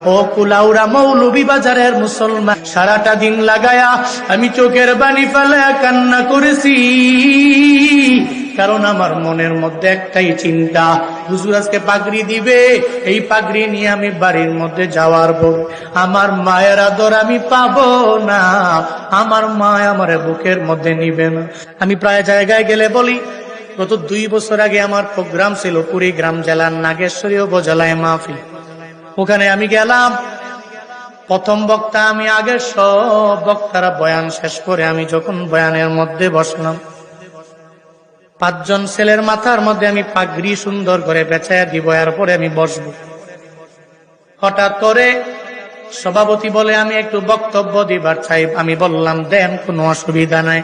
ও কুলাউড়া মৌলভী বাজারের মুসলমান, সারাটা দিন লাগায়া আমি চোখের পানি ফেলে কান্না করেছি, কারণ আমার মনের মধ্যে একটাই চিন্তা, হুজুর আজকে পাগড়ি দিবে, এই পাগড়ি নিয়ে আমি বাড়ির মধ্যে যাওয়ার পর আমার মায়ের আদর আমি পাবো না, আমার মা আমার বুকের মধ্যে নিবে না। আমি প্রায় জায়গায় গেলে বলি, গত 2 বছর আগে আমার প্রোগ্রাম ছিল কুড়িগ্রাম জেলার নাগেশ্বরী উপজেলায় মাহফিল। ওখানে আমি গেলাম, প্রথম বক্তা আমি, আগের সব বক্তারা বয়ান শেষ করে আমি যখন বয়ানের মধ্যে বসলাম, 5 জন ছেলের মাথার মধ্যে আমি পাগড়ি সুন্দর করে পেঁচাইয়া দিব, এরপরে আমি বসবো। হঠাৎ করে সভাপতি বলে আমি একটু বক্তব্য দিবার চাই। আমি বললাম দেন, কোনো অসুবিধা নাই।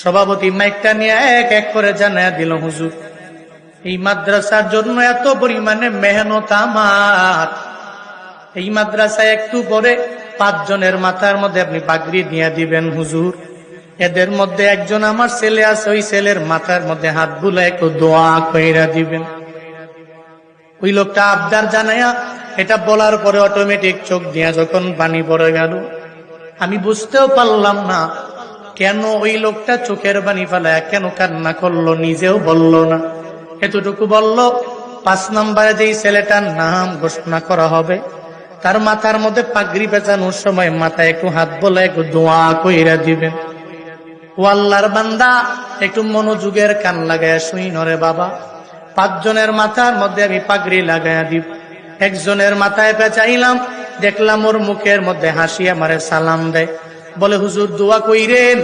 সভাপতি মাইকটা নিয়ে এক এক করে জানাইয়া দিল, হুজুর এই মাদ্রাসার জন্য এত পরিমাণে মেহনত আমার, এই মাদ্রাসায় একটু পরে 5 জনের মাথার মধ্যে আপনি পাগড়ি দিয়ে দিবেন হুজুর। এদের মধ্যে একজন আমার ছেলে আছে, ওই ছেলের মাথার মধ্যে হাত বুলা একটু দোয়া কইরা দিবেন। ওই লোকটা আবদার জানায়া এটা বলার পরে অটোমেটিক চোখ দিয়া যখন পানি পড়ে গেল, আমি বুঝতেও পারলাম না কেন ওই লোকটা চোখের পানি ফেলায় কেন কান্না করলো, নিজেও বলল না। এতটুকু বলল, 5 নম্বরে যেই ছেলেটার নাম ঘোষণা করা হবে তার মাথার মধ্যে পাগড়ি পেঁচানোর সময় মাথায় একটু হাত বলে একটু দোয়া কইরা দিবেন। ও আল্লাহর বান্দা, একটু মনোযোগের কান লাগায় শুই নরে বাবা। 5 জনের মাথার মধ্যে আমি পাগড়ি লাগাইয়া দিব। একজনের মাথায় পেঁচাইলাম, দেখলাম ওর মুখের মধ্যে হাসি আমারে সালাম দেয়, বলে হুজুর দোয়া কইরেন।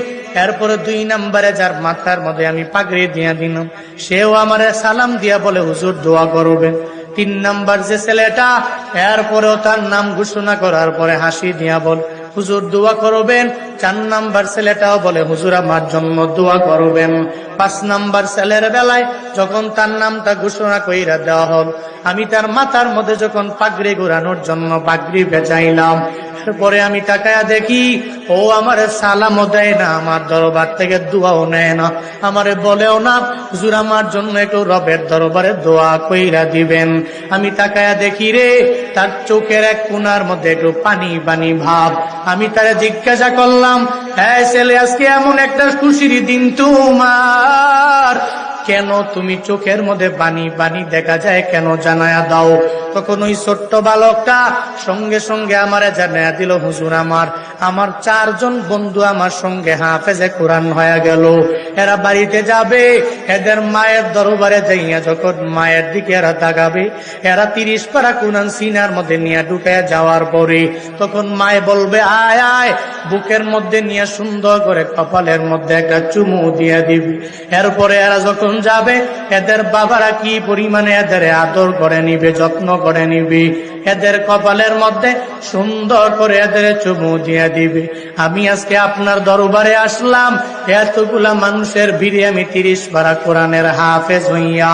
এরপরে 2 নম্বরে যার মাথার মধ্যে আমি পাগড়ি দিয়া দিলাম, সেও আমারে সালাম দিয়া বলে হুজুর দোয়া করবেন। 3 নম্বর যে ছেলেটা, এরপরেও তার নাম ঘোষণা করার পরে হাসি দিয়া বল হুজুর দোয়া করবেন। 4 নম্বর ছেলেটাও বলে হুজুর আমার জন্য দোয়া করবেন। 5 নম্বর ছেলের বেলায় যখন তার নামটা ঘোষণা কইরা দেওয়া হল, আমি তার মাথার মধ্যে যখন পাগড়ি ঘোরানোর জন্য পাগড়ি বেজাইলাম, পরে আমি তাকায়া দেখি ও আমারে সালামও দেয় না, আমার দরবার থেকে দোয়াও নেয় না, আমারে বলেও না হুজুর আমার জন্য একটু রবের দরবারে দোয়া কইরা দিবেন। আমি তাকায়া দেখি রে, তার চোখের এক কোণার মধ্যে একটু পানি পানি ভাব। আমি তারে জিজ্ঞাসা করলাম, হ্যাঁ ছেলে আজকে এমন একটা খুশির দিন তোমার, কেন তুমি চোখের মধ্যে পানি পানি দেখা যায়, কেন জানায়া দাও। তখন ওই ছোট্ট বালকটা সঙ্গে সঙ্গে আমারে জানায়া দিল, হুজুর আমার 4 জন বন্ধু আমার সঙ্গে হাফেজে কোরআন হয়ে গেল, এরা বাড়িতে যাবে, এদের মায়ের দরবারে যাইয়া যখন মায়ের দিকে এরা তাকাবে, এরা 30 পারা কোরআন সিনার মধ্যে নিয়ে ঢুকে যাওয়ার পরে তখন মায়ে বলবে আয় আয়, বুকের মধ্যে নিয়ে সুন্দর করে কপালের মধ্যে একটা চুমু দিয়ে দিবি। এরপরে এরা যখন যাবে, এদের বাবারা কি পরিমাণে এদের আদর করে নিবে, যত্ন করে নিবে, এদের কপালের মধ্যে সুন্দর করে এদের চুমু দিয়ে দিবে। আমি আজকে আপনার দরবারে আসলাম, এতগুলা মানুষের ভিড়ে আমি 30 পারা কোরআনের হাফেজ হইয়া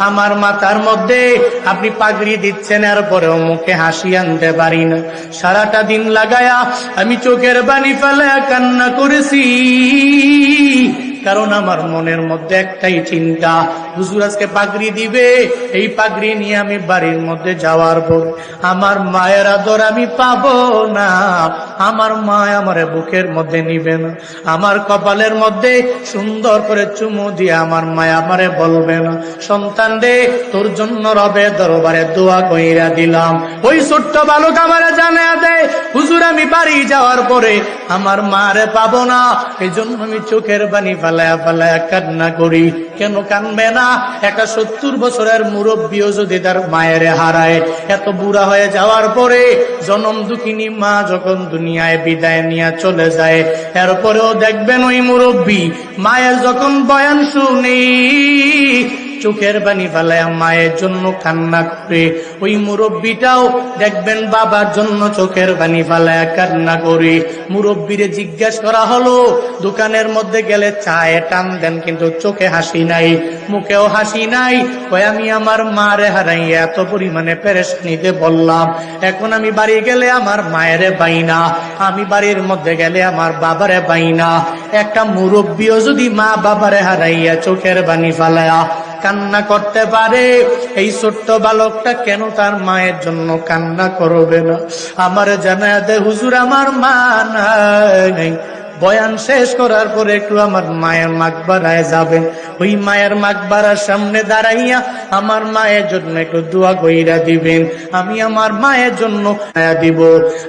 আমার মাথার মধ্যে আপনি পাগড়ি দিচ্ছেন, এরপরেও মুখে হাসি আনতে পারি না। সারাটা দিন লাগায়া আমি চোখের পানি ফেলে কান্না করেছি, কারণ আমার মনের মধ্যে একটাই চিন্তা, হুজুর আজকে পাগড়ি দিবে, এই পাগড়ি নিয়ে আমি বাড়ির মধ্যে যাওয়ার পর আমার মায়ের আদর আমি পাবো না, আমার মা আমার বুকের মধ্যে নিবে না, আমার কপালের মধ্যে সুন্দর করে চুমু দিয়ে আমার মায়া আমারে বলবে না, সন্তান রে তোর জন্য রবে দরবারে দোয়া কইরা দিলাম। ওই ছোট্ট বালক আমারে জানায়া দেয়, হুজুর আমি বাড়ি যাওয়ার পরে আমার মারে পাবো না, এই জন্য আমি চোখের পানি ফালায়া ফালায়া কান্না করি। কেন কানবে না? একটা 70 বছরের মুরব্বীও যদি তার মায়ের হারায়, এত বুড়া হয়ে যাওয়ার পরে জনম দুঃখিনী মা যখন দুনিয়ায় বিদায় নিয়ে চলে যায়, এরপরেও দেখবেন ওই মুরব্বী মায়ের যখন বয়ান শুনি চোখের পানি ফেলায় মায়ের জন্য কান্না করে, ওই মুরব্বীটাও দেখবেন বাবার জন্য চোখের পানি ফেলায় কান্না করে। মুরব্বীরে জিজ্ঞাসা করা হলো, দোকানের মধ্যে গেলে চায়ে টান দেন কিন্তু চোখে হাসি নাই, মুখেও হাসি নাই, ওই আমি আমার মারে হারাই এত পরিমাণে পেরেশানিতে বললাম, এখন আমি বাড়ি গেলে আমার মায়েরে পাই না, আমি বাড়ির মধ্যে গেলে আমার বাবারে পাই না। একটা মুরব্বীও যদি মা বাবারে হারাইয়া চোখের পানি ফেলায়া কান্না করতে পারে, এই ছোট্ট বালকটা কেন তার মায়ের জন্য কান্না করবে না? আমার জানায়া দে হুজুর, আমার মা নাই। বয়ান শেষ করার পরে একটু আমার মায়ের মাকবারায় যাবেন, ওই মায়ের মাকবারার সামনে দাঁড়াইয়া আমার মায়ের জন্য একটু দোয়া কইরা দিবেন। আমি আমার মায়ের জন্য দিব,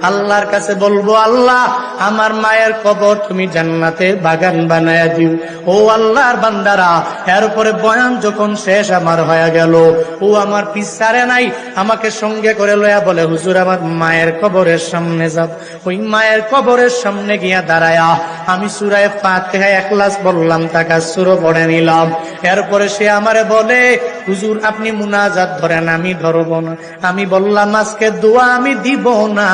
আল্লাহর কাছে বলবো, আল্লাহ আমার মায়ের কবর তুমি জান্নাতের বাগান বানায়া দিও। ও আল্লাহর বান্দারা, এরপরে বয়ান যখন শেষ আমার হয়ে গেল, ও আমার পিছারে নাই, আমাকে সঙ্গে করে লয়া বলে, হুজুর আমার মায়ের কবরের সামনে যাব। ওই মায়ের কবরের সামনে গিয়া দাঁড়ায়া আমি সূরা ফাতিহা ইখলাস বললাম, তাকাসসুরও পড়ে নিলাম। এরপরে সে আমারে বলে, হুজুর আপনি মুনাজাত ধরেন, আমি ধরব না। আমি বললাম, আজকে দোয়া আমি দিব না,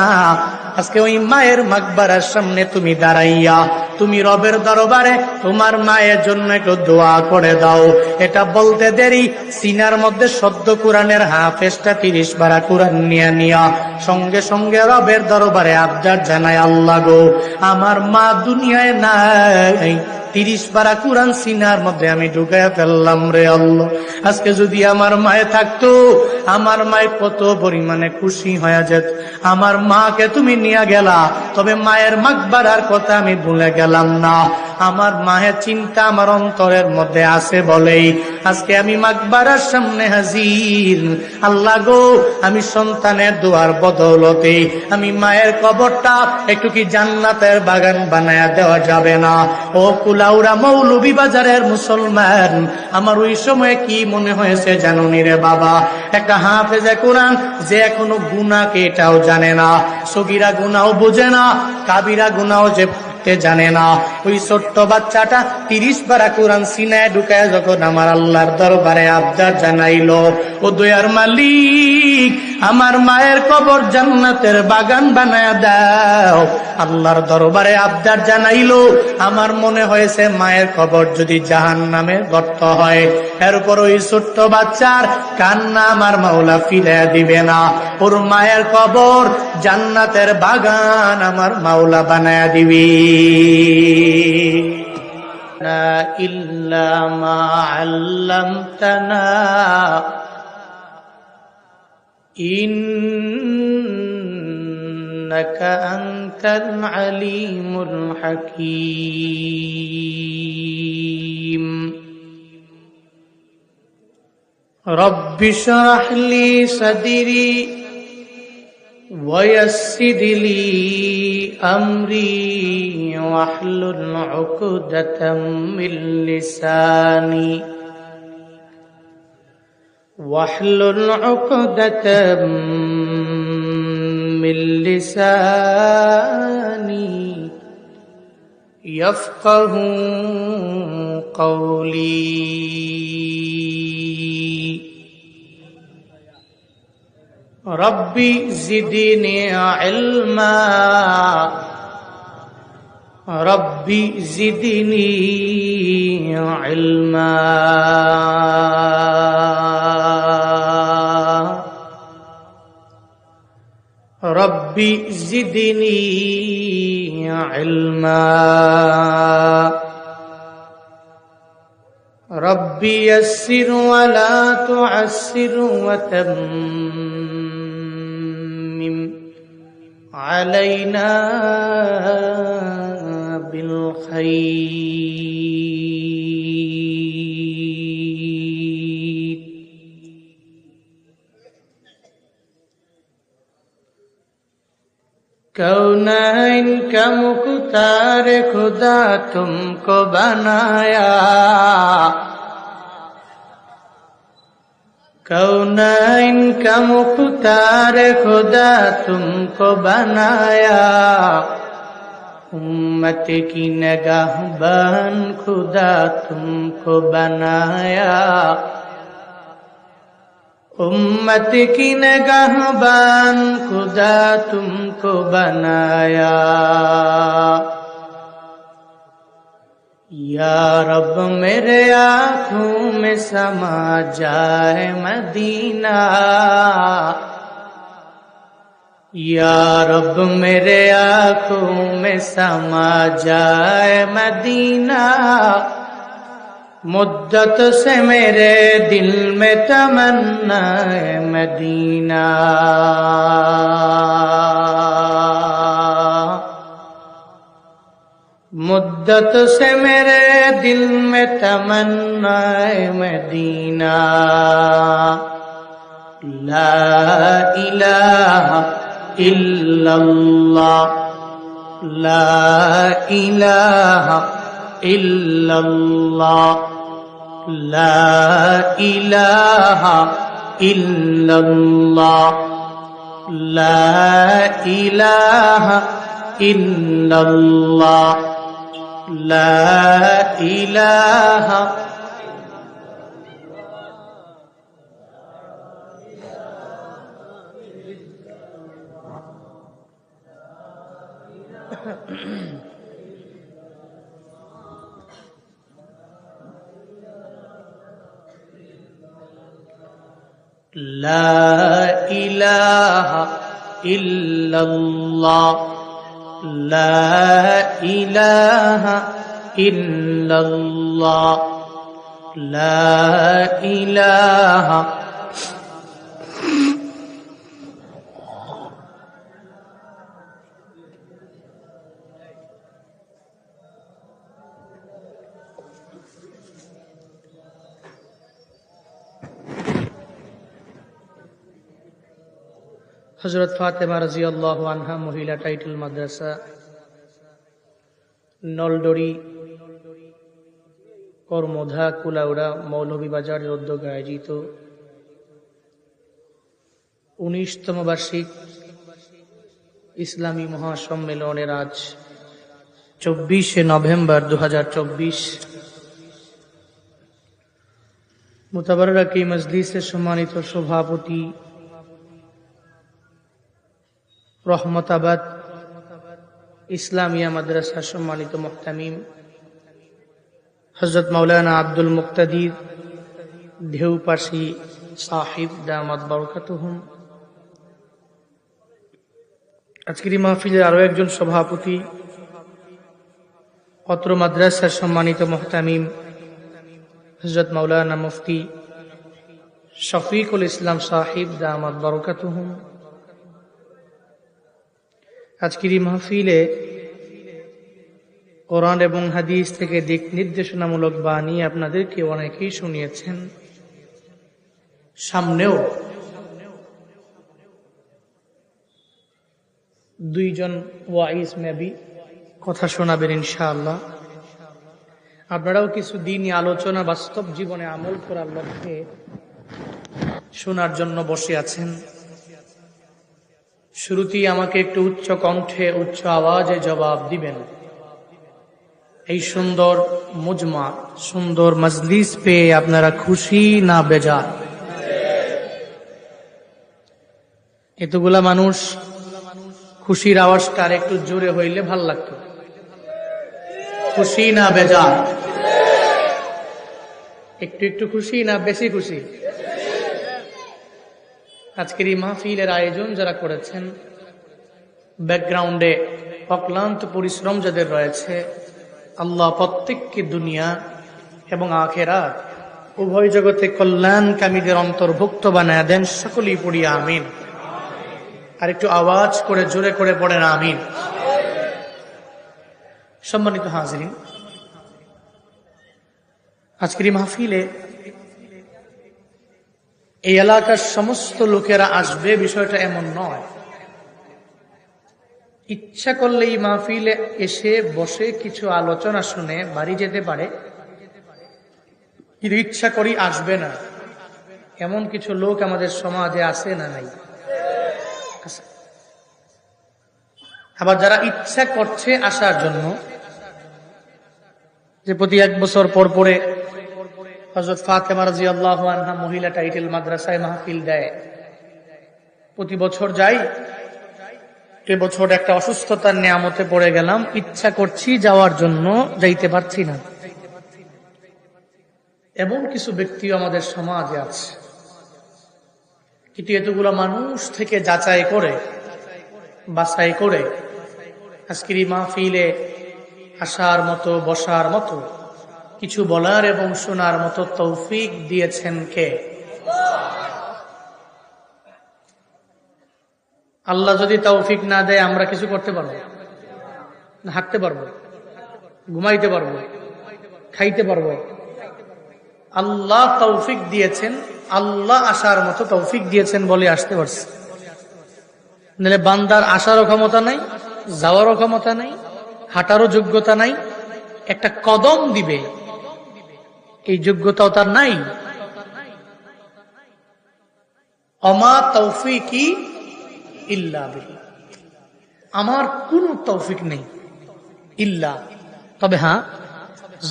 আজকে ওই মায়ের মাকবারার সামনে তুমি দাঁড়াইয়া তুমি রবের দরবারে তোমার মায়ের জন্য একটু দোয়া করে দাও। এটা বলতে দেরি, সিনার মধ্যে সদ্য কোরআনের হাফেজটা 30 পারা কোরআন নিয়া সঙ্গে সঙ্গে রবের দরবারে আবদার জানায়, আল্লাহ গো আমার মা দুনিয়ায় নাই, 30 পারা কোরআন সিনার মধ্যে আমি ঢুকাইয়া ফেললাম রে আল্লাহ। আজকে যদি আমার মায়ে থাকতো, আমার মায়ে কত পরিমাণে খুশি হয়ে যেত। আমার মাকে তুমি নিয়ে গেলা, তবে মায়ের মাকবারার কথা আমি ভুলে গেলাম না। আমার মায়ের চিন্তা আমার অন্তরের মধ্যে আছে বলেই আজকে আমি মাকবারার সামনে হাজির। আল্লাহ গো, আমি সন্তানের দোয়ার বদৌলতে আমি মায়ের কবরটা একটু কি জান্নাতের বাগান বানায়া দেওয়া যাবে না? ও কুলাউড়া মৌলভী বাজারের মুসলমান, আমার ওই সময় কি মনে হয়েছে জানুনি রে বাবা? একটা হাফেজে কোরআন যে এখনো গুনাহকে এটাও জানে না, সগীরা গুনাহও বোঝে না, কাবিরা গুনাহও যে জানে না, ওই ছোট্ট বাচ্চাটা 30 পারা কোরআন সিনায় ঢুকায় যখন আমার আল্লাহর দরবারে আবদার জানাইলো, ও দয়ার মালিক আমার মায়ের কবর জান্নাতের বাগান বানায়া দাও, আল্লাহর দরবারে আবদার জানাইলো, আমার মনে হয়েছে মায়ের কবর যদি জাহান্নামের গর্ত হয়, এরপর ওই ছোট্ট বাচ্চার কান্না আমার মাওলা ফিরে দিবে না, ওর মায়ের কবর জান্নাতের বাগান আমার মাওলা বানায়া দিবি। ইল্লা মা আল্লামতানা ইন্নাকা আনতাল আলিমুল হাকীম। রব্বি শরহ লি সাদরি ويسر لي أمري واحلل عقدة من لساني يفقه قولي. ربي زدني علما، ربي زدني علما، ربي زدني علما، ربي يسر ولا تعسر وتمم علينا بالخير. कौनैन का मुख्तार खुदा तुमको बनाया, कौनैन का मुख्तार खुदा तुमको बनाया, उम्मत की निगाहबान खुदा तुमको बनाया, उम्मत की निगाहबान खुदा तुमको बनाया। या रब मेरे आँखों में समा जाए मदीना, या रब मेरे आँखों में समा जाए मदीना, मुद्दत से मेरे दिल में तमन्ना है मदीना, मुद्दत से मेरे दिल में तमन्ना है मदीना, ला इलाहा इल्लल्लाह, ला इलाहा इल्लल्लाह, ला इलाहा इल्लल्लाह, ला इलाहा इल्लल्लाह, ला इलाहा। ला इलाहा इल्लल्लाह, ला इलाहा इल्लल्लाह, ला इलाहा। হযরত ফাতেমা রাদিয়াল্লাহু আনহা মহিলা টাইটেল মাদ্রাসা, নলডরি, কর্মধা, কুলাউড়া, মৌলভীবাজারের উদ্যোগে আয়োজিত 19তম বার্ষিক ইসলামী মহাসম্মেলনের আজ 24শে নভেম্বর 2024 মুতাবাররক এই মজলিসের সম্মানিত সভাপতি রহমতাবাদ ইসলামিয়া মাদ্রাসার সম্মানিত মুহতামিম হযরত মাওলানা আব্দুল মুক্তাদির ঢেউপাশি সাহিব দামাত বরকাতুহুম, আজকের এই মাহফিলের আরো একজন সভাপতি অত্র মাদ্রাসার সম্মানিত মুহতামিম হযরত মাওলানা মুফতি শফিকুল ইসলাম সাহিব দামাত বরকাতুহুম, আজকের এই মাহফিলে কোরআন এবং হাদিস থেকে দিক নির্দেশনামূলক বাণী আপনাদেরকে অনেকেই শুনিয়েছেন, সামনেও দুইজন ওয়াইজ মেবি কথা শোনাবেন ইনশাআল্লাহ। আপনারাও কিছু দিনই আলোচনা বাস্তব জীবনে আমল করার লক্ষ্যে শোনার জন্য বসে আছেন। শুরুতেই আমাকে একটু উচ্চ কণ্ঠে উচ্চ আওয়াজে জবাব দিবেন, এই সুন্দর মুজমা, সুন্দর মজলিস পেয়ে আপনারা খুশি না বেজার? এতগুলা মানুষ, খুশির আওয়াজটা আর একটু জোরে হইলে ভাল লাগতো। খুশি না বেজার? একটু একটু খুশি না বেশি খুশি? আজকের এই মাহফিলের আয়োজন যারা করেছেন, ব্যাকগ্রাউন্ডে অক্লান্ত পরিশ্রম যাদের রয়েছে, আল্লাহ প্রত্যেককে দুনিয়া এবং আখিরাত উভয় জগতে কল্যাণকামীদের অন্তর্ভুক্ত বানায় দেন। সকলেই পড়ি আমিন। আর একটু আওয়াজ করে জোরে করে পড়েন আমিন। সম্মানিত হাজিরিন, আজকের এই মাহফিলে এই এলাকার সমস্ত লোকেরা আসবে বিষয়টা এমন নয়। ইচ্ছা করলে এই মাহফিলে এসে বসে কিছু আলোচনা শুনে বাড়ি যেতে পারে, কিন্তু ইচ্ছা করি আসবে না, এমন কিছু লোক আমাদের সমাজে আছে না নাই? আবার যারা ইচ্ছা করছে আসার জন্য, যে প্রতি 1 বছর পর পরে হযরত ফাতেমা রাদিয়াল্লাহু আনহা মহিলা টাইটেল মাদ্রাসায় মাহফিল দেয়, প্রতি বছর যাই, এবছর একটা অসুস্থতার নিয়ামতে পড়ে গেলাম, ইচ্ছা করছি যাওয়ার জন্য, যাইতে পারছি না। এমন কিছু ব্যক্তিও আমাদের সমাজে আছে, কিন্তু এতগুলো মানুষ থেকে যাচাই করে বাছাই করে আজকের এই মাহফিলে আসার মতো, বসার মতো কিছু বলার এবং শোনার মতো তৌফিক দিয়েছেন কে? আল্লাহ যদি তৌফিক না দেয় আমরা কিছু করতে পারবো না? হাঁটতে পারবো, ঘুমাইতে পারবো, খাইতে পারবো? আল্লাহ তৌফিক দিয়েছেন, আল্লাহ আসার মতো তৌফিক দিয়েছেন বলে আসতে পারছে। নাহলে বান্দার আসারও ক্ষমতা নাই, যাওয়ারও ক্ষমতা নাই, হাঁটারও যোগ্যতা নাই, একটা কদম দিবে এই যোগ্যতাও তার নাই। অমা তৌফিকি ইল্লা বিল্লাহ, আমার কোন তৌফিক নেই ইল্লা, তবে হ্যাঁ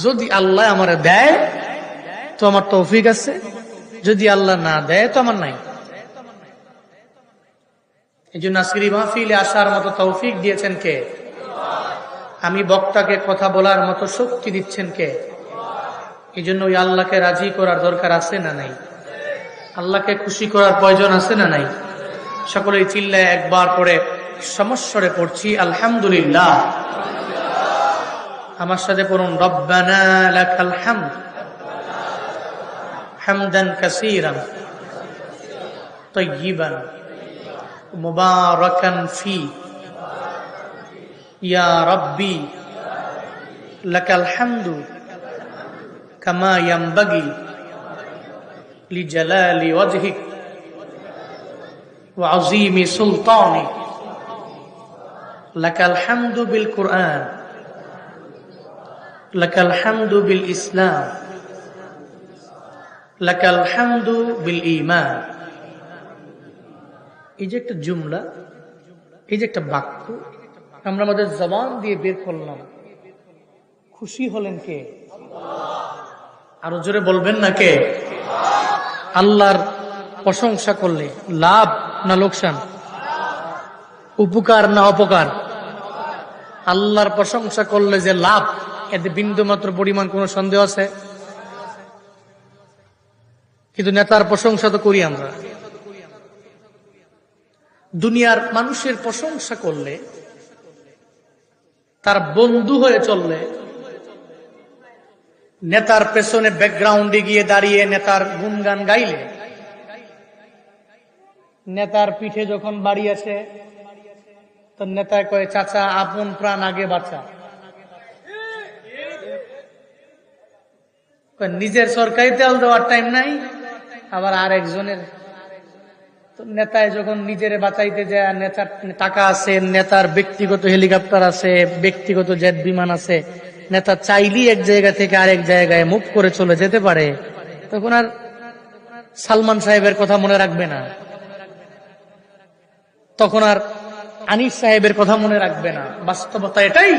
যদি আল্লাহ আমার দেয় তো আমার তৌফিক আছে, যদি আল্লাহ না দেয় তো আমার নাই। এই জন্য আজকের মাহফিলে আসার মতো তৌফিক দিয়েছেন কে? আমি বক্তাকে কথা বলার মতো শক্তি দিচ্ছেন কে? এই জন্য ওই আল্লাহকে রাজি করার দরকার আছে না নাই? আল্লাহকে খুশি করার প্রয়োজন আছে না নাই? সকলেই চিল্লায় একবার করে সমস্বরে পড়ছি আলহামদুলিল্লাহ। আমার সাথে পড়ুন রব্বানা লাকাল হামদ হামদান কাসীরান তাইয়িবান মুবারাকান ফি ইয়া রাব্বি লাকাল হামদু কামা ইয়ানবাগি লিজালালি ওয়াজহিক ওয়া আযীমি সুলতানিক লাকাল হামদু বিল কুরআন লাকাল হামদু বিল ইসলাম লাকাল হামদু বিল ঈমান। এই যে একটা জুমলা, এই যে একটা বাক্য আমরা আমাদের জবান দিয়ে বের করলাম, খুশি হলেন কে? আরো জোরে বলবেন না কে? আল্লাহর প্রশংসা করলে লাভ না লোকসান? উপকার না অপকার? আল্লাহর প্রশংসা করলে যে লাভ, এতে বিন্দু মাত্র পরিমাণ কোন সন্দেহ আছে? কিন্তু নেতার প্রশংসা তো করি আমরা। দুনিয়ার মানুষের প্রশংসা করলে, তার বন্ধু হয়ে চললে, নেতার পেছনে ব্যাকগ্রাউন্ডে গিয়ে দাঁড়িয়ে নেতার গুণগান গাইলে, নেতার পিঠে যখন বাড়ি আছে তো নেতা কয় চাচা আপন প্রাণ আগে বাঁচা। নিজের সরকারি তেল দেওয়ার টাইম নাই, আবার আর একজনের। তো নেতায় যখন নিজের বাঁচাইতে যায়, নেতার টাকা আছে, নেতার ব্যক্তিগত হেলিকপ্টার আছে, ব্যক্তিগত জেট বিমান আছে, নেতা চাইলেই এক জায়গা থেকে আরেক জায়গায় মুভ করে চলে যেতে পারে, তখন আর সালমান সাহেবের কথা মনে রাখবে না, তখন আর আনিস সাহেবের কথা মনে রাখবে না। বাস্তবতা এটাই।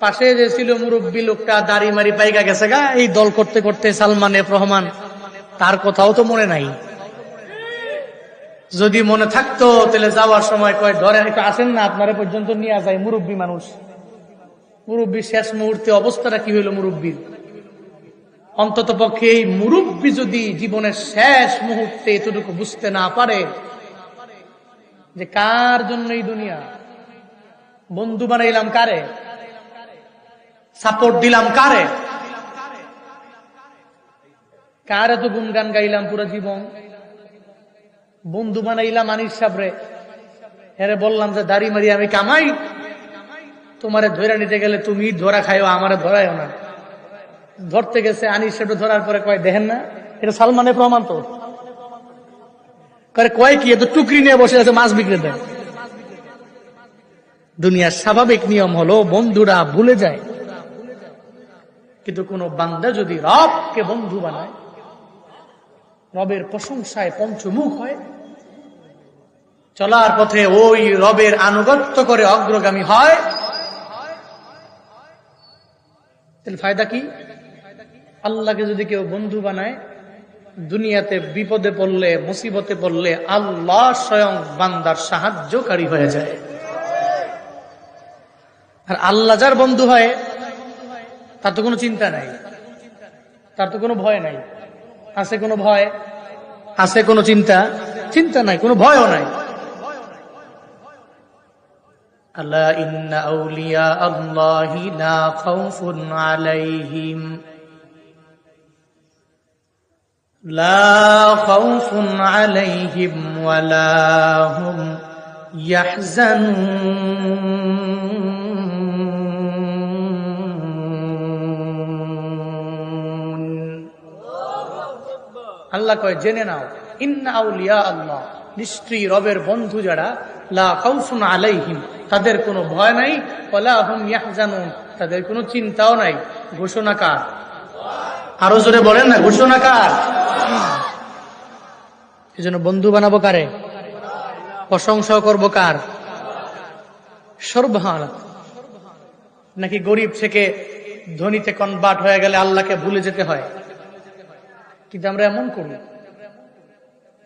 পাশে যে ছিল মুরব্বী লোকটা দাড়ি মারি পাইকা গেছে গা এই দল করতে করতে, সালমান এফ রহমান, তার কথাও তো মনে নাই। যদি মনে থাকতো তাহলে যাওয়ার সময় কয় ধরেন একটু আসেন না, আপনারা পর্যন্ত নিয়ে যায়। মুরব্বী মানুষ, মুরব্বী শেষ মুহূর্তে অবস্থাটা কি হইল মুরব্বীর? অন্তত পক্ষে এই মুরব্বী যদি জীবনের শেষ মুহূর্তে এতটুকু বুঝতে না পারে যে কার জন্য এই দুনিয়া, বন্ধু বানাইলাম কারে, সাপোর্ট দিলাম কারে, কার এত গুণগান গাইলাম পুরো জীবন, বন্ধু বানাইলাম আনিস সাবরে, হেরে বললাম যে দাড়ি মারি আমি কামাই, তোমারে ধরে নিতে গেলে তুমি ধরা খাইও, আমারে ধরাইও না। ধরতে গেছে আনিস সাহেব, ধরার পরে কয় দেখেন না এটা সালমানের প্রমাণ তো, কয় কি এত টুকরি নিয়ে বসে আছে মাছ বিক্রি দেয়। দুনিয়ার স্বাভাবিক নিয়ম হলো বন্ধুরা ভুলে যায়, কিন্তু কোন বান্দা যদি রবকে বন্ধু বানায়, রবের প্রশংসায় পঞ্চমুখ হয়, চলার পথে ওই রবের আনুগত্য করে অগ্রগামী হয়, তাহলে ফায়দা কি? আল্লাহকে যদি কেউ বন্ধু বানায়, দুনিয়াতে বিপদে পড়লে, মুসিবতে পড়লে আল্লাহ স্বয়ং বান্দার সাহায্যকারী হয়ে যায়। আর আল্লাহ যার বন্ধু হয় তার তো কোনো চিন্তা নাই, তার তো কোনো ভয় নাই। আছে কোনো ভয়? আছে কোনো চিন্তা? চিন্তা নাই, কোনো ভয়ও নাই। আলা ইন্না আউলিয়া আল্লাহি লা খাউফুন আলাইহিম ওয়া লা হুম ইয়াহজানুন। আল্লাহ কয় জেনে নাও, ইন্না আউলিয়া আল্লাহ, নিশ্চয়ই রবের বন্ধু যারা, লা খাউফুন আলাইহিম, তাদের কোনো ভয় নাই, ওয়ালা হুম ইয়াহজানুন, তাদের কোনো চিন্তাও নাই। ঘোষণা কার? আরো জোরে বলেন না, ঘোষণা কার? এজন্য বন্ধু বানাবো কারে? প্রশংসা করবো কার? সর্বহান। নাকি গরিব থেকে ধনীতে কনভার্ট হয়ে গেলে আল্লাহকে ভুলে যেতে হয়? কিন্তু আমরা এমন করি,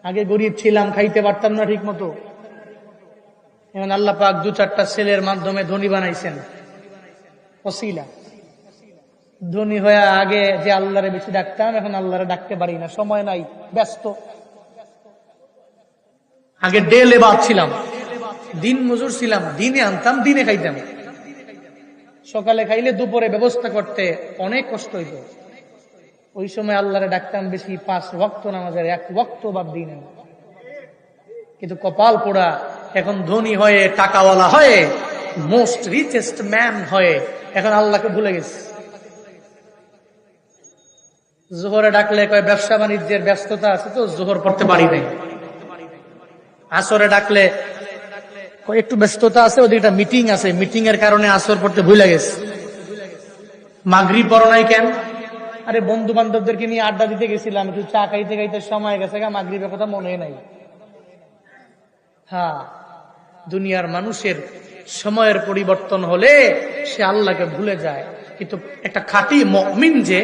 আগে গরিব ছিলাম, খাইতে পারতাম না ঠিক মতো, এখন আল্লাহ পাক 2-4টা ছেলের মাধ্যমে ধনী বানাইছেন। ওসিলা ধনী হয়ে আগে যে আল্লাহরে বেশি ডাকতাম, এখন আল্লাহরে ডাকতে পারি না, সময় নাই, ব্যস্ত। আগে ডেলে বাদ ছিলাম, দিন মজুর ছিলাম, দিনে আনতাম, দিনে খাইতাম। সকালে খাইলে দুপুরে ব্যবস্থা করতে অনেক কষ্ট হইত। ওই সময় আল্লাহরে ডাকতাম বেশি, 5 ওয়াক্ত নামাজের 1 ওয়াক্ত বাদ দিই না। কিন্তু কপাল পোড়া, এখন ধনী হয়ে, টাকাওয়ালা হয়ে, মোস্ট রিচেস্ট ম্যান হয়ে এখন আল্লাহকে ভুলে গেছে। জোহরে ডাকলে কয় ব্যবসা বাণিজ্যের ব্যস্ততা আছে তো জোহর পড়তে পারি নাই। আসরে ডাকলে একটু ব্যস্ততা আছে, ওদিকে মিটিং আছে, মিটিং এর কারণে আসর পড়তে ভুলে গেছে। মাগরিব পড়ো নাই কেন? আরে বন্ধু বান্ধবদেরকে নিয়ে আড্ডা দিতে গেছিলাম, একটু চা খাইতে খাইতে সময় গেছে, মাগরিবের কথা মনে নাই। হ্যাঁ, দুনিয়ার মানুষের সময়ের পরিবর্তন হলে সে আল্লাহকে ভুলে যায়। কিন্তু একটা খাঁটি মুমিন যে,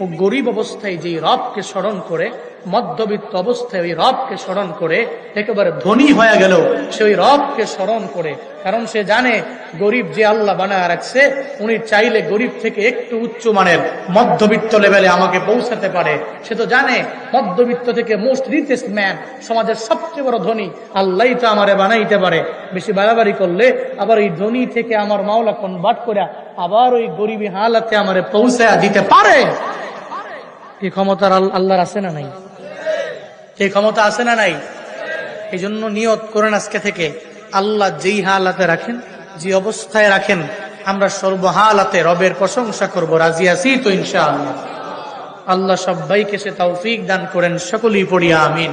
ও গরিব অবস্থায় যে রবকে স্মরণ করে, মধ্যবিত্ত অবস্থায় ওই রবকে স্মরণ করে, একেবারে ধনী হয়ে গেল সে ওই রবকে স্মরণ করে। কারণ সে জানে গরিব যে আল্লাহ বানায় রাখছে, উনি চাইলে গরিব থেকে একটু উচ্চ মানের মধ্যবিত্ত লেভেলে আমাকে পৌঁছাতে পারে। সে তো জানে মধ্যবিত্ত থেকে মোস্ট রিচেস্ট ম্যান, সমাজের সবচেয়ে বড় ধনী আল্লাহই তো আমারে বানাইতে পারে। বেশি বাড়াবাড়ি করলে আবার ওই ধনী থেকে আমার মাওলা কনভার্ট করে আবার ওই গরিবী হালাতে আমারে পৌঁছায় দিতে পারে। এই ক্ষমতা আল্লাহর আছে না নাই? এই ক্ষমতা আছে না নাই? এই জন্য নিয়ত করেন আজকে থেকে, আল্লাহ যেই হালাতে রাখেন, যে অবস্থায় রাখেন, আমরা সর্বহালাতে রবের প্রশংসা করব। রাজি আছি তো ইনশাআল্লাহ? আল্লাহ সবাইকে সে তৌফিক দান করেন। সকলেই পড়ি আমিন।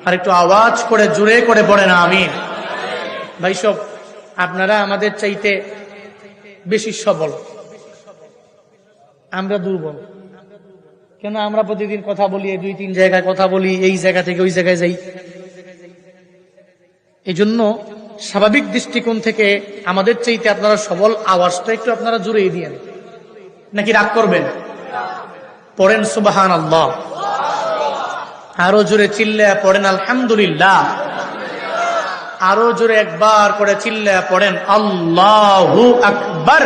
আর একটু আওয়াজ করে জোরে করে পড়েন আমিন। ভাই সব, আপনারা আমাদের চাইতে বেশি সবল, আমরা দুর্বল। কেন? আমরা প্রতিদিন কথা বলি, 2-3 জায়গায় কথা বলি, এই জায়গা থেকে ওই জায়গায় যাই। এই জন্য স্বাভাবিক দৃষ্টিকোণ থেকে আমাদের চাইতে আপনারা সবল। আওয়াজটা একটু আপনারা জোরে দিয়েন, নাকি রাগ করবেন? পড়েন সুবহানাল্লাহ। আরো জোরে চিল্লায়া পড়েন আলহামদুলিল্লাহ। আরো জোরে একবার করে চিল্লায়া পড়েন আল্লাহু আকবার।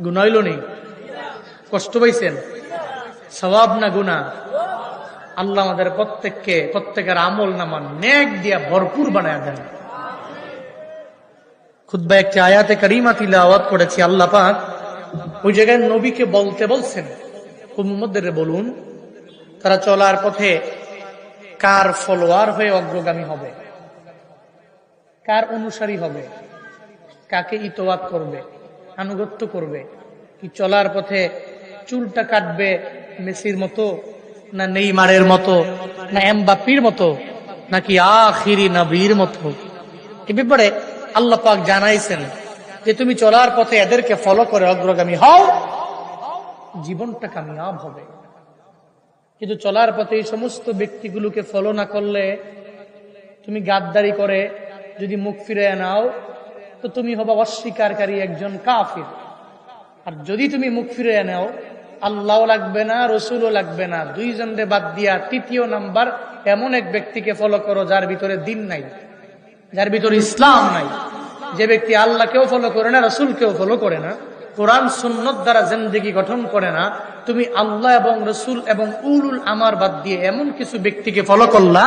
গুনাহ হইল নেই? কষ্ট পাইছেন? সওয়াব না গুনাহ? আল্লাহ আমাদের প্রত্যেকের আমল নামা নেক দিয়া ভরপুর বানায় দেন। খুতবায় একটি আয়াতে কারিমা তিলাওয়াত করেছি। আল্লাহ পাক ওই জায়গায় নবীকে বলতে বলছেন, উম্মতদের বলুন তারা চলার পথে কার ফলোয়ার হয়ে অগ্রগামী হবে, কার অনুসারী হবে, কাকে ইতোয়াত করবে, আনুগত্য করবে। কি চলার পথে চুলটা কাটবে মেসির মতো, না নেইমারের মতো, না এমবাপ্পির মতো, নাকি আখিরি নবীর মতো? এ ব্যাপারে আল্লাহ পাক জানাইছেন যে তুমি চলার পথে এদেরকে ফলো করে অগ্রগামী হও, জীবনটা কামিয়াব হবে। কিন্তু চলার পথে এই সমস্ত ব্যক্তিগুলোকে ফলো না করলে, তুমি গাদ্দারি করে যদি মুখ ফিরে নাও, তো তুমি হবে অস্বীকারী একজন কাফির। আর যদি তুমি মুখ ফিরে নাও, আল্লাহ লাগবে না, রসুলও লাগবে না, দুইজনকে বাদ দিয়া 3য় নাম্বার এমন এক ব্যক্তিকে ফলো করো যার ভিতরে দিন নাই, যার ভিতরে ইসলাম নাই। যে ব্যক্তি আল্লাহকেও ফলো করে না, রসুলকেও ফলো করে না, কোরআন সুন্নত দ্বারা জিন্দেগি গঠন করে না, তুমি আল্লাহ এবং রসুল এবং উলুল আমার বাদ দিয়ে এমন কিছু ব্যক্তিকে ফলো করলা,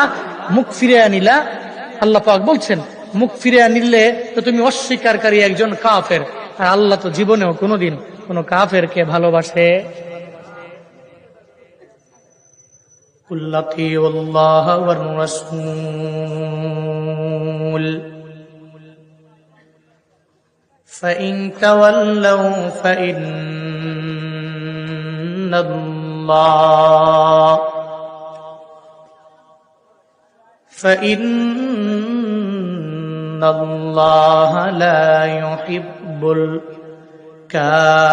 মুখ ফিরে আনিলা, আল্লাহ পাক বলছেন মুখ ফিরে নিলে তো তুমি অস্বীকারী একজন কাফের। আর আল্লাহ তো জীবনেও কোনোদিন কোনো কাফেরকে ভালোবাসে। কুল আতিউল্লাহ ওয়ার রাসূল ফাইন তাওয়াল্লাউ ফাইন্নাল্লাহা লা ইউহিব্বুল কাফিরিন।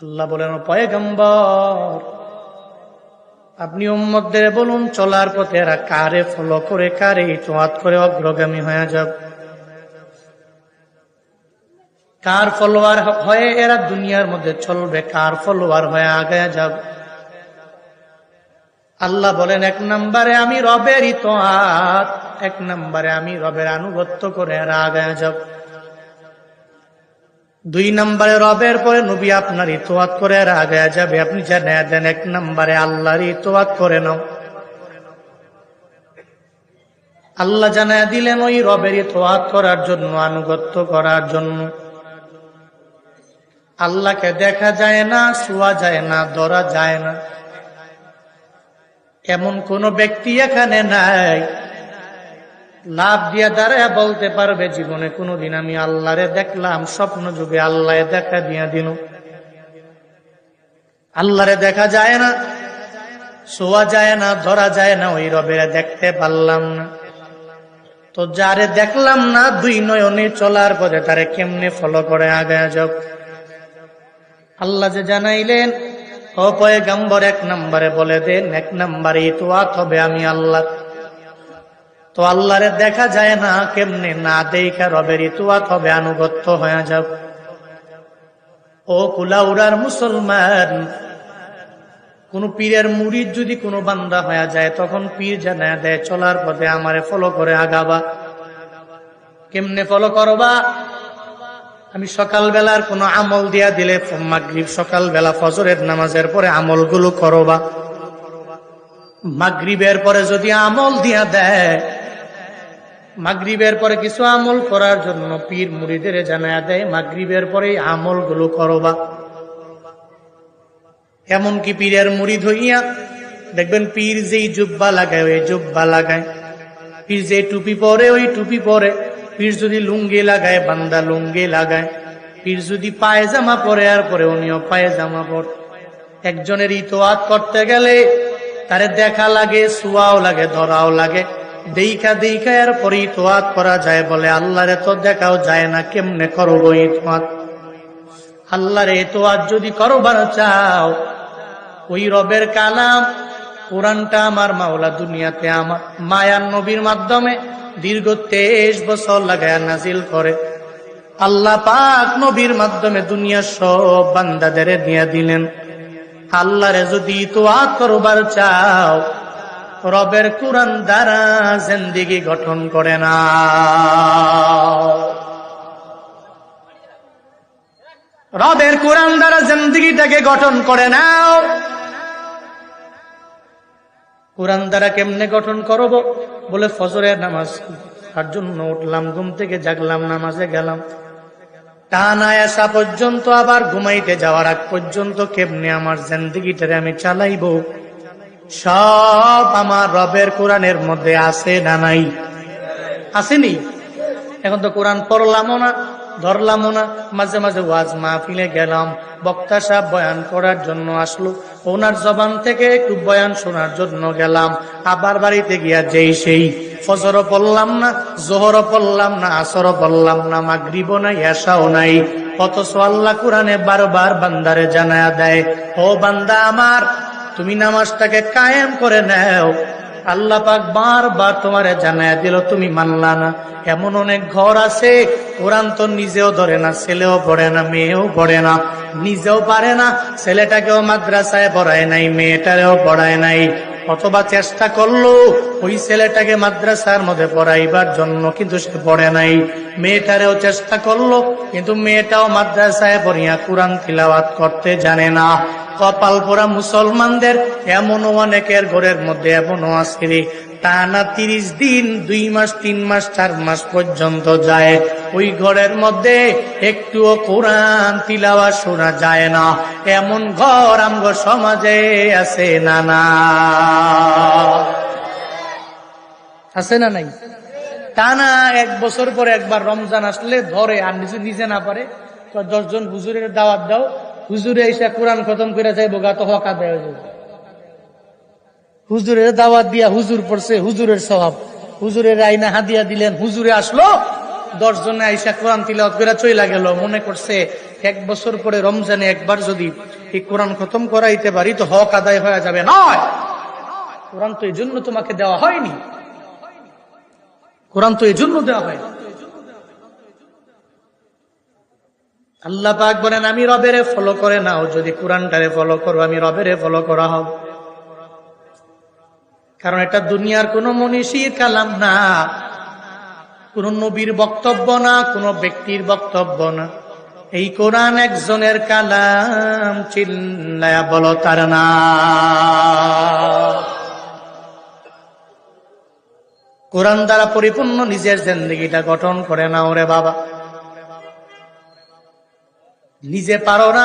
আল্লাহ বলেন, পয়গম্বর আপনি উম্মতদের বলুন চলার পথে এরা কারে ফলো করে, কারে ইতাআত করে অগ্রগামী হয়ে যাবে, কার ফলোয়ার হয়ে এরা দুনিয়ার মধ্যে চলবে, কার ফলোয়ার হয়ে আগায় যাবে। আল্লাহ বলেন, এক নম্বরে আমি রবের ইতাআত, এক নম্বরে আমি রবের আনুগত্য করে এরা আগায় যাবে। দুই নম্বরে রবের পরে নবী আপনার ইতাআত করে এরা আগায় যাবে। আপনি জানিয়ে দেন এক নম্বরে আল্লাহর ইতাআত করে নাও। আল্লাহ জানায় দিলেন ওই রবের ইতাআত করার জন্য, আনুগত্য করার জন্য আল্লাহকে দেখা যায় না, ছোঁয়া যায় না, ধরা যায় না, এমন কোন ব্যক্তি এখানে নাই লাভ দিয়া দাঁড়ায় বলতে পারবে জীবনে কোনোদিন আমি আল্লাহরে দেখলাম, স্বপ্ন যুগে আল্লাহ দেখা দিয়া দিল। আল্লাহরে দেখা যায় না, ছোঁয়া যায় না, ধরা যায় না, ওই রবের দেখতে পারলাম না। তো যারে দেখলাম না দুই নয়নে চলার পথে তারে কেমনে ফলো করে আগায় যাব। আল্লাহ যে জানাইলেন ও পয়গম্বর এক নম্বরে বলে দেন, এক নম্বরে ইতাআত হবে আমি আল্লাহ। তো আল্লাহরে দেখা যায় না, কেমনে না দেখা রবের ইতাআত হবে, আনুগত্য হয়ে যাব। ও কুলাউড়ার মুসলমান, কোন পীরের মুরিদ যদি কোনো বান্দা হয়ে যায় তখন পীর জানায় দেয় চলার পথে আমারে ফলো করে আগাবা। কেমনে ফলো করবা? আমি সকালবেলার কোন আমল দিয়া দিলে মাগরিব সকালবেলা ফজরের নামাজের পরে আমলগুলো করবা। মাগরিবের পরে যদি আমল দিয়া দেয়, মাগরিবের পরে কিছু আমল করার জন্য পীর মুরিদের জানায় দেয় মাগরিবের পরে আমলগুলো করবা। এমনকি পীরের মুরিদ হইয়া দেখবেন পীর যেই জুব্বা লাগায় ওই জুব্বা লাগায়, পীর যে টুপি পরে ওই টুপি পরে, পীর যদি লুঙ্গি লাগায় বান্দা লুঙ্গি লাগায়, পীর যদি পায়জামা পরে আর পরে উনিও পায়জামা পরে। একজনের ইতাআত করতে গেলে তারে দেখা লাগে, ছোঁয়াও লাগে, ধরাও লাগে, দেখা দেখা এর পরে ইতাআত করা যায়। বলে আল্লাহরে তো দেখাও যায় না, কেমনে করবো ইতাআত? আল্লাহরে ইতাআত যদি করবার চাও, ওই রবের কালাম কোরআনটা আমার মাওলা দুনিয়াতে আমার মায়ার নবীর মাধ্যমে দীর্ঘ 23 বছর লাগায়া নাজিল করে। আল্লাহ পাক নবীর মাধ্যমে দুনিয়ার সব বান্দাদের দিয়ে দিলেন। আল্লাহরে যদি ইতাআত করবার চাও, রবের কোরআন দ্বারা জিন্দেগি গঠন করে না। রবের কোরআন দ্বারা জিন্দেগিটাকে গঠন করে নাও। কোরআন দ্বারা কেমনে গঠন করব? বলে ফজরের নামাজ তার জন্য উঠলাম, ঘুম থেকে জাগলাম, নামাজে গেলাম, টানা আসা পর্যন্ত, আবার ঘুমাইতে যাওয়ার আগ পর্যন্ত কেমনে আমার জিন্দেগিটারে আমি চালাইব, সব আমার রবের কোরআনের মধ্যে আছে না নাই? আসেনি? এখন তো কোরআন পড়লামও না, ধরলামও না। মাঝে মাঝে ওয়াজ মাহফিলে গেলাম, বক্তা সাহেব বয়ান করার জন্য আসলো, ওনার জবান থেকে একটু বয়ান শোনার জন্য গেলাম। আবার বাড়িতে গিয়া যেই সেই ফজরও পড়লাম না, জোহরও পড়লাম না, আসরও পড়লাম না, মাগরিবও নাই, এশাও নাই। অথচ আল্লাহ কোরআনে বারবার বান্দারে জানায়া দেয়, ও বান্দা আমার, তুমি নামাজটাকে কায়েম করে নাও। আল্লাহ পাক বারবার তোমারে জানায়া দিল, তুমি মানলা না। এমন অনেক ঘর আছে কোরআন তো নিজেও ধরে না, ছেলেও পড়ে না, মেয়েও পড়ে না, নিজেও পারে না, ছেলেটাকেও মাদ্রাসায় পড়ায় নাই, মেয়েটারেও পড়ায় নাই, অথবা চেষ্টা করলো ওই ছেলেটাকে মাদ্রাসার মধ্যে পড়াইবার জন্য, কিন্তু সে পড়ে নাই। মেয়েটারেও চেষ্টা করলো, কিন্তু মেয়েটাও মাদ্রাসায় পড়িয়া কোরআন তিলাওয়াত করতে জানে না। কপাল পোড়া মুসলমানদের এমনও অনেকের ঘরের মধ্যে এমনও আছে রে, টানা 30 দিন 2 মাস 3 মাস 4 মাস পর্যন্ত যায়, ওই ঘরের মধ্যে একটুও কোরআন তিলাওয়াত শোনা যায় না। এমন ঘর আমগো সমাজে আছে না? না আছে না নাই? টানা 1 বছর পরে একবার রমজান আসলে ধরে, আর নিজে না পারে তো 10 জন হুজুরের দাওয়াত দাও, হুজুরে এসে কোরআন খতম করে যাইব গা, তো হক আদায় হয়ে যাবে। হুজুরের দাওয়াত দিয়া হুজুর পড়ছে, হুজুরের স্বভাব, হুজুরের আইনা হাদিয়া দিলেন, হুজুরে আসলো, 10 জনে আইসা কোরআন তিলাওয়াত করে চইলা গেল। মনে করছে 1 বছর পরে রমজানে একবার যদি এই কোরআন খতম করাইতে পারি তো হক আদায় হয়ে যাবে। নয়, কোরআন তো এই জন্য তোমাকে দেওয়া হয়নি, কোরআন তো এই জন্য দেওয়া হয়। আল্লাহ পাক বলেন, আমি রবেরে ফলো করে নাও, যদি কোরআনটারে ফলো করো আমি রবেরে ফলো করা হব। কারণ এটা দুনিয়ার কোন মনীষীর কালাম না, কোন নবীর বক্তব্য না, কোন ব্যক্তির বক্তব্য না। এই কোরআন একজনের কালাম, চিল্লায়া বলো তার না। কোরআন দ্বারা পরিপূর্ণ নিজের জিন্দেগিটা গঠন করে নাও রে বাবা। নিজে পারো না,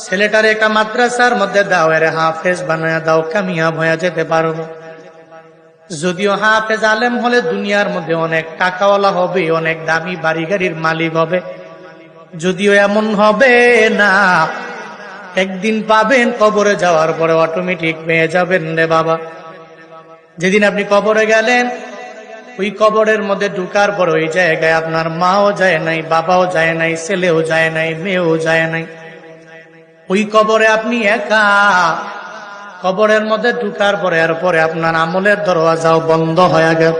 ছেলেটার একটা মাদ্রাসার মধ্যে দাও, এর হাফেজ বানায়া দাও, কামিয়াব হয়ে যেতে পারবো। যদিও হাফেজ আলেম হলে দুনিয়ার মধ্যে অনেক টাকাওয়ালা হবে, অনেক দামি বাড়ি গাড়ির মালিক হবে, যদিও এমন হবে না। একদিন পাবেন কবরে যাওয়ার পরে অটোমেটিক পেয়ে যাবেন রে বাবা। যেদিন আপনি কবরে গেলেন, ওই কবরের মধ্যে ঢুকার পর ওই জায়গায় আপনার মাও যায় নাই, বাবাও যায় নাই, ছেলেও যায় নাই, মেয়েও যায় নাই। ওই কবরে আপনি একা। কবরের মধ্যে ঢুকার পরে এরপরে আপনার আমলের দরওয়াজাও বন্ধ হয়ে গেল।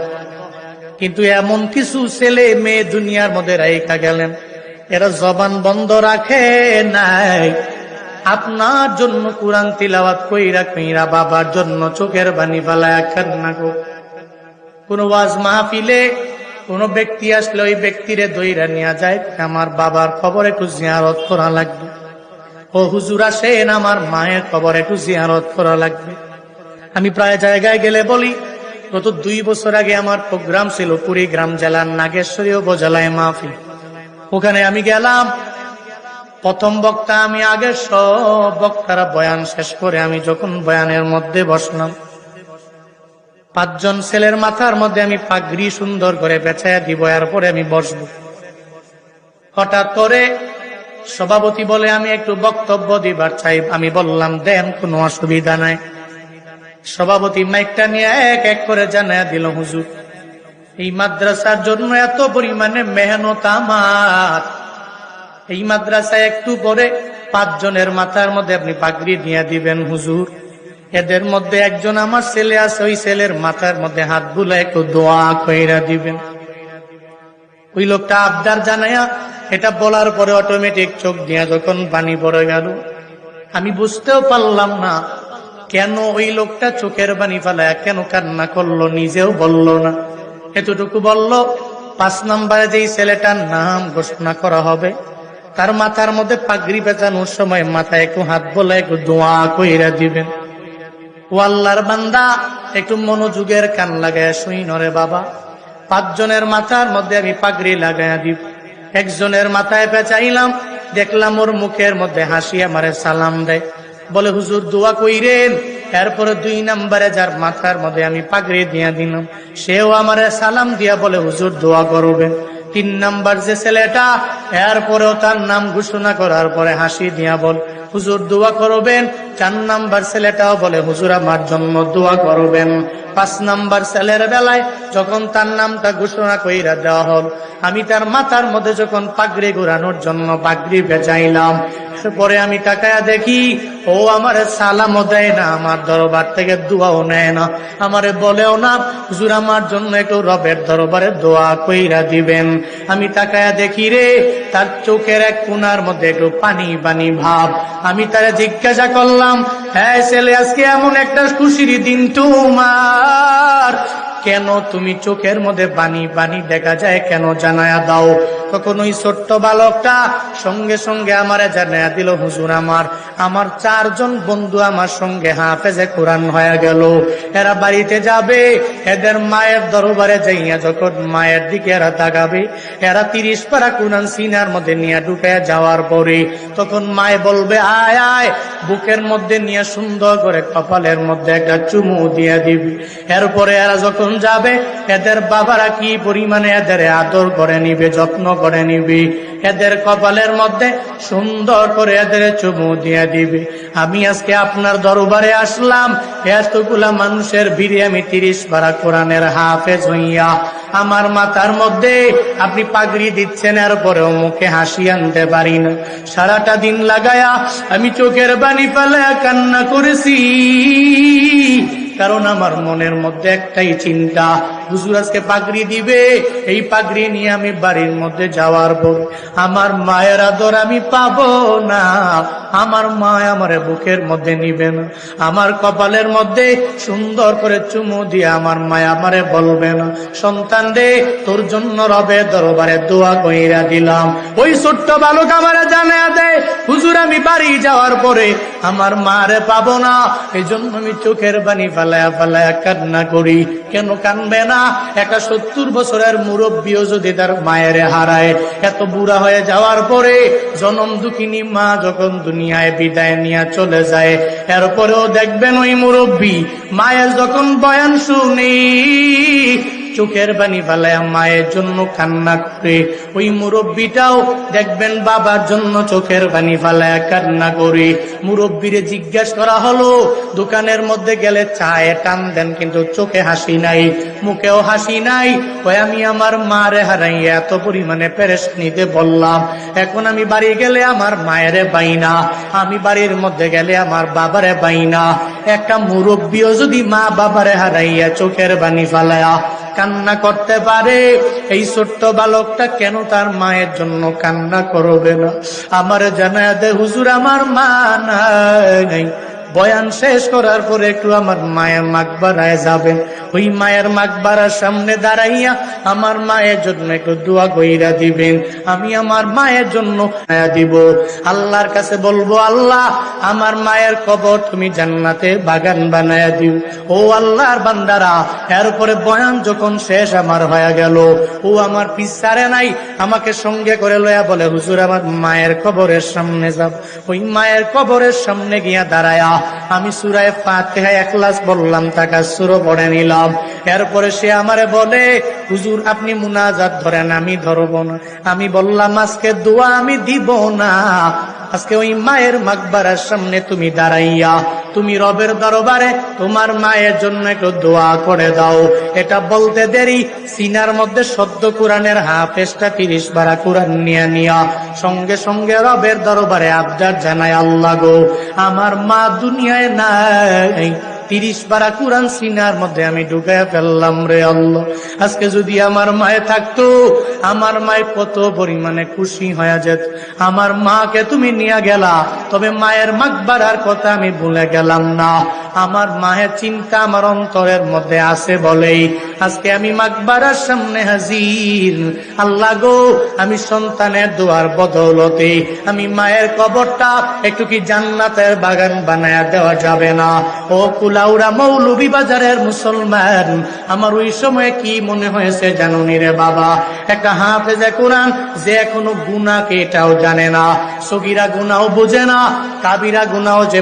কিন্তু এমন কিছু ছেলে মেয়ে দুনিয়ার মধ্যে রাইখা গেলেন, এরা জবান বন্ধ রাখে নাই। আপনার জন্য কোরআন তিলাওয়াত কইরা কইরা বাবার জন্য চোখের পানি ফালায়া কান্না করে। কোন ওয়াজ মাহফিলে কোন ব্যক্তি আসলে ওই ব্যক্তিরে দইরা নিয়ে যায়, আমার বাবার খবর একটু জিয়ারত করা লাগবে। ও হুজুর আসেন, আমার মায়ের খবর একটু জিয়ারত করা লাগবে। আমি প্রায় জায়গায় গেলে বলি, গত 2 বছর আগে আমার প্রোগ্রাম ছিল কুড়িগ্রাম জেলার নাগেশ্বরী উপজেলায় মাহফিল। ওখানে আমি গেলাম, প্রথম বক্তা আমি, আগে সব বক্তারা বয়ান শেষ করে আমি যখন বয়ানের মধ্যে বসলাম, 5 জন ছেলের মাথার মধ্যে আমি পাগড়ি সুন্দর করে পেঁচাইয়া দিব, এরপরে আমি বসবো। হঠাৎ করে সভাপতি বলে, আমি একটু বক্তব্য দিবার চাই। আমি বললাম, দেন, কোনো অসুবিধা নাই। সভাপতি মাইকটা নিয়ে এক এক করে জানাইয়া দিল, হুজুর এই মাদ্রাসার জন্য এত পরিমাণে মেহনত আমার, এই মাদ্রাসায় একটু পরে 5 জনের মাথার মধ্যে আপনি পাগড়ি দিয়ে দিবেন হুজুর। এদের মধ্যে একজন আমার ছেলে আছে, ওই ছেলের মাথার মধ্যে হাত বুলা একটু দোয়া কইরা দিবেন। ওই লোকটা আবদার জানায়া এটা বলার পরে অটোমেটিক চোখ দিয়া যখন পানি পড়ে গেল, আমি বুঝতেও পারলাম না কেন ওই লোকটা চোখের পানি ফেলায় কেন কান্না করলো, নিজেও বলল না। এতটুকু বলল, 5 নম্বরে যেই ছেলেটার নাম ঘোষণা করা হবে তার মাথার মধ্যে পাগড়ি পেঁচানোর সময় মাথায় একটু হাত বলে একটু দোয়া কইরা দিবেন। ও আল্লাহর বান্দা, একটু মনোযোগের কান লাগায় শুই নরে বাবা। 5 জনের মাথার মধ্যে আমি পাগড়ি লাগাইয়া দিব। একজনের মাথায় পেঁচাইলাম, দেখলাম ওর মুখের মধ্যে হাসি, আমারে সালাম দেয়, বলে হুজুর দোয়া কইরেন। এরপরে 2 নম্বরে যার মাথার মধ্যে আমি পাগড়ি দিয়া দিলাম, সেও আমারে সালাম দিয়া বলে হুজুর দোয়া করবেন। 3 নম্বর যে ছেলেটা, এরপরেও তার নাম ঘোষণা করার পরে হাসি দিয়া বল, হুজুর দোয়া করবেন। 4 নম্বর ছেলেটাও বলে হুজুর আমার জন্য দোয়া করবেন। 5 নম্বর ছেলের বেলায় যখন তার নামটা ঘোষণা কইরা দেওয়া হল, আমি তার মাথার মধ্যে যখন পাগড়ি ঘোরানোর জন্য পাগড়ি বেজাইলাম, পরে আমি তাকায়া দেখি ও আমারে সালামও দেয় না, আমার দরবার থেকে দোয়াও নেয় না, আমারে বলেও না হুজুর আমার জন্য একটু রবের দরবারে দোয়া কইরা দিবেন। আমি তাকায়া দেখি রে তার চোখের এক কোণার মধ্যে একটু পানি পানি ভাব। আমি তারে জিজ্ঞাসা করলাম, হ্যাঁ ছেলে, আজকে এমন একটা খুশির দিন তোমার, কেন তুমি চোখের মধ্যে পানি পানি দেখা যায়, কেন জানায়া দাও। তখন ওই ছোট্ট বালকটা সঙ্গে সঙ্গে আমারে জানায়া দিল, হুজুর আমার 4 জন বন্ধু আমার সঙ্গে হাফেজে কোরআন হয়ে গেল, এরা বাড়িতে যাবে, এদের মায়ের দরবারে যাইয়া যখন মায়ের দিকে এরা তাকাবে, এরা 30 পারা কোরআন সিনার মধ্যে নিয়ে ঢুকে যাওয়ার পরে তখন মায়ে বলবে আয় আয়, বুকের মধ্যে নিয়ে সুন্দর করে কপালের মধ্যে একটা চুমু দিয়ে দিবি। এরপরে এরা যখন যাবে, এদের বাবারা কি পরিমাণে এদের আদর করে নিবে, যত্ন করে নিবে, এদের কপালের মধ্যে সুন্দর করে এদের চুমু দিয়ে দিবে। আমি আজকে আপনার দরবারে আসলাম, এতগুলা মানুষের ভিড়ে আমি 30 পারা কোরআনের হাফেজ হইয়া আমার মাথার মধ্যে আপনি পাগড়ি দিচ্ছেন, এরপরেও মুখে হাসি আনতে পারি না। সারাটা দিন লাগায়া আমি চোখের পানি ফেলে কান্না করেছি, কারণ আমার মনের মধ্যে একটাই চিন্তা, হুজুর আজকে পাগড়ি দিবে, এই পাগড়ি নিয়ে আমি বাড়ির মধ্যে যাওয়ার পর আমার মায়ের আদর আমি পাবো না, আমার মা আমার বুকের মধ্যে নিবে না, আমার কপালের মধ্যে সুন্দর করে চুমু দিয়ে আমার মায়া আমারে বলবে না, সন্তান রে তোর জন্য রবে দরবারে দোয়া কইরা দিলাম। ওই ছোট্ট বালক আমারে জানায়া দেয়, হুজুর আমি বাড়ি যাওয়ার পরে আমার মারে পাবো না, এই জন্য আমি চোখের পানি ফালায়া ফালায়া কান্না করি। কেন কানবে না? একটা 70 বছরের মুরব্বীও যদি তার মায়ের হারায়, এত বুড়া হয়ে যাওয়ার পরে জনম দুঃখিনী মা যখন দুনিয়ায় বিদায় নিয়ে চলে যায়, এরপরেও দেখবেন ওই মুরব্বী মায়ের যখন বয়ান শুনি চোখের পানি ফেলায় মায়ের জন্য কান্না করে, ওই মুরব্বীটাও দেখবেন বাবার জন্য চোখের পানি ফেলায় কান্না করে। মুরব্বীরে জিজ্ঞাসা করা হলো, দোকানের মধ্যে গেলে চায়ে টান দেন কিন্তু চোখে হাসি নাই, মুখেও হাসি নাই, ওই আমি আমার মারে হারাই এত পরিমাণে পেরেশানিতে বললাম, এখন আমি বাড়ি গেলে আমার মায়েরে পাই না, আমি বাড়ির মধ্যে গেলে আমার বাবারে পাই না। একটা মুরব্বীও যদি মা বাবারে হারাইয়া চোখের পানি ফেলায়া কান্না করতে পারে, এই ছোট্ট বালকটা কেন তার মায়ের জন্য কান্না করবে না? আমার জানায়া দে হুজুর আমার মা নাই। বয়ান শেষ করার পরে একটু আমার মায়ের মাকবারায় যাবেন, ওই মায়ের মাকবারার সামনে দাঁড়াইয়া আমার মায়ের জন্য একটু দোয়া কইরা দিবেন। আমি আমার মায়ের জন্য দিব, আল্লাহর কাছে বলবো, আল্লাহ আমার মায়ের কবর তুমি জান্নাতে বাগান বানায়া দিও। ও আল্লাহর বান্দারা, এরপরে বয়ান যখন শেষ আমার হয়ে গেল, ও আমার পিছারে নাই, আমাকে সঙ্গে করে লয়া বলে, হুজুর আমার মায়ের কবরের সামনে যাব। ওই মায়ের কবরের সামনে গিয়া দাঁড়ায়া আমি সূরা ফাতিহা ইখলাস বললাম, তাকাসসুরও পড়ে নিলাম। এরপরে সে আমারে বলে, হুজুর আপনি মুনাজাত ধরেন, আমি ধরব না। আমি বললাম আজকে দোয়া আমি দিব না, আজকে ওই মায়ের মাকবারার সামনে তুমি দাঁড়াইয়া তুমি রবের দরবারে তোমার মায়ের জন্য একটু দোয়া করে দাও। এটা বলতে দেরি সিনার মধ্যে সদ্য কোরআনের হাফেজটা 30 পারা কোরআন নিয়া সঙ্গে সঙ্গে রবের দরবারে আবদার জানায়, আল্লাহ গো আমার মা দুনিয়ায় নাই, 30 পারা কোরআন সিনার মধ্যে আমি ঢুকায় ফেললাম রে আল্লাহ। আজকে যদি আমার মায়ে থাকতো, আমার মায়ে কত পরিমাণে খুশি হয়ে যেত। আমার মাকে তুমি নিয়ে গেলা, তবে মায়ের মাকবারার কথা আমি ভুলে গেলাম না। আমার মায়ের চিন্তা আমার অন্তরের মধ্যে আছে বলেই আজকে আমি মাকবারার সামনে হাজির। আল্লাহ গো, আমি সন্তানের দোয়ার বদৌলতে আমি মায়ের কবরটা একটু কি জান্নাতের বাগান বানায়া দেওয়া যাবে না? ও কুলাউড়া মৌলভী বাজারের মুসলমান, আমার ওই সময় কি মনে হয়েছে জানুনি রে বাবা? একটা হাফেজে কোরআন যে এখনো গুনাহকে এটাও জানে না, সগীরা গুনাহ বোঝে না, কাবিরা গুনাহ যে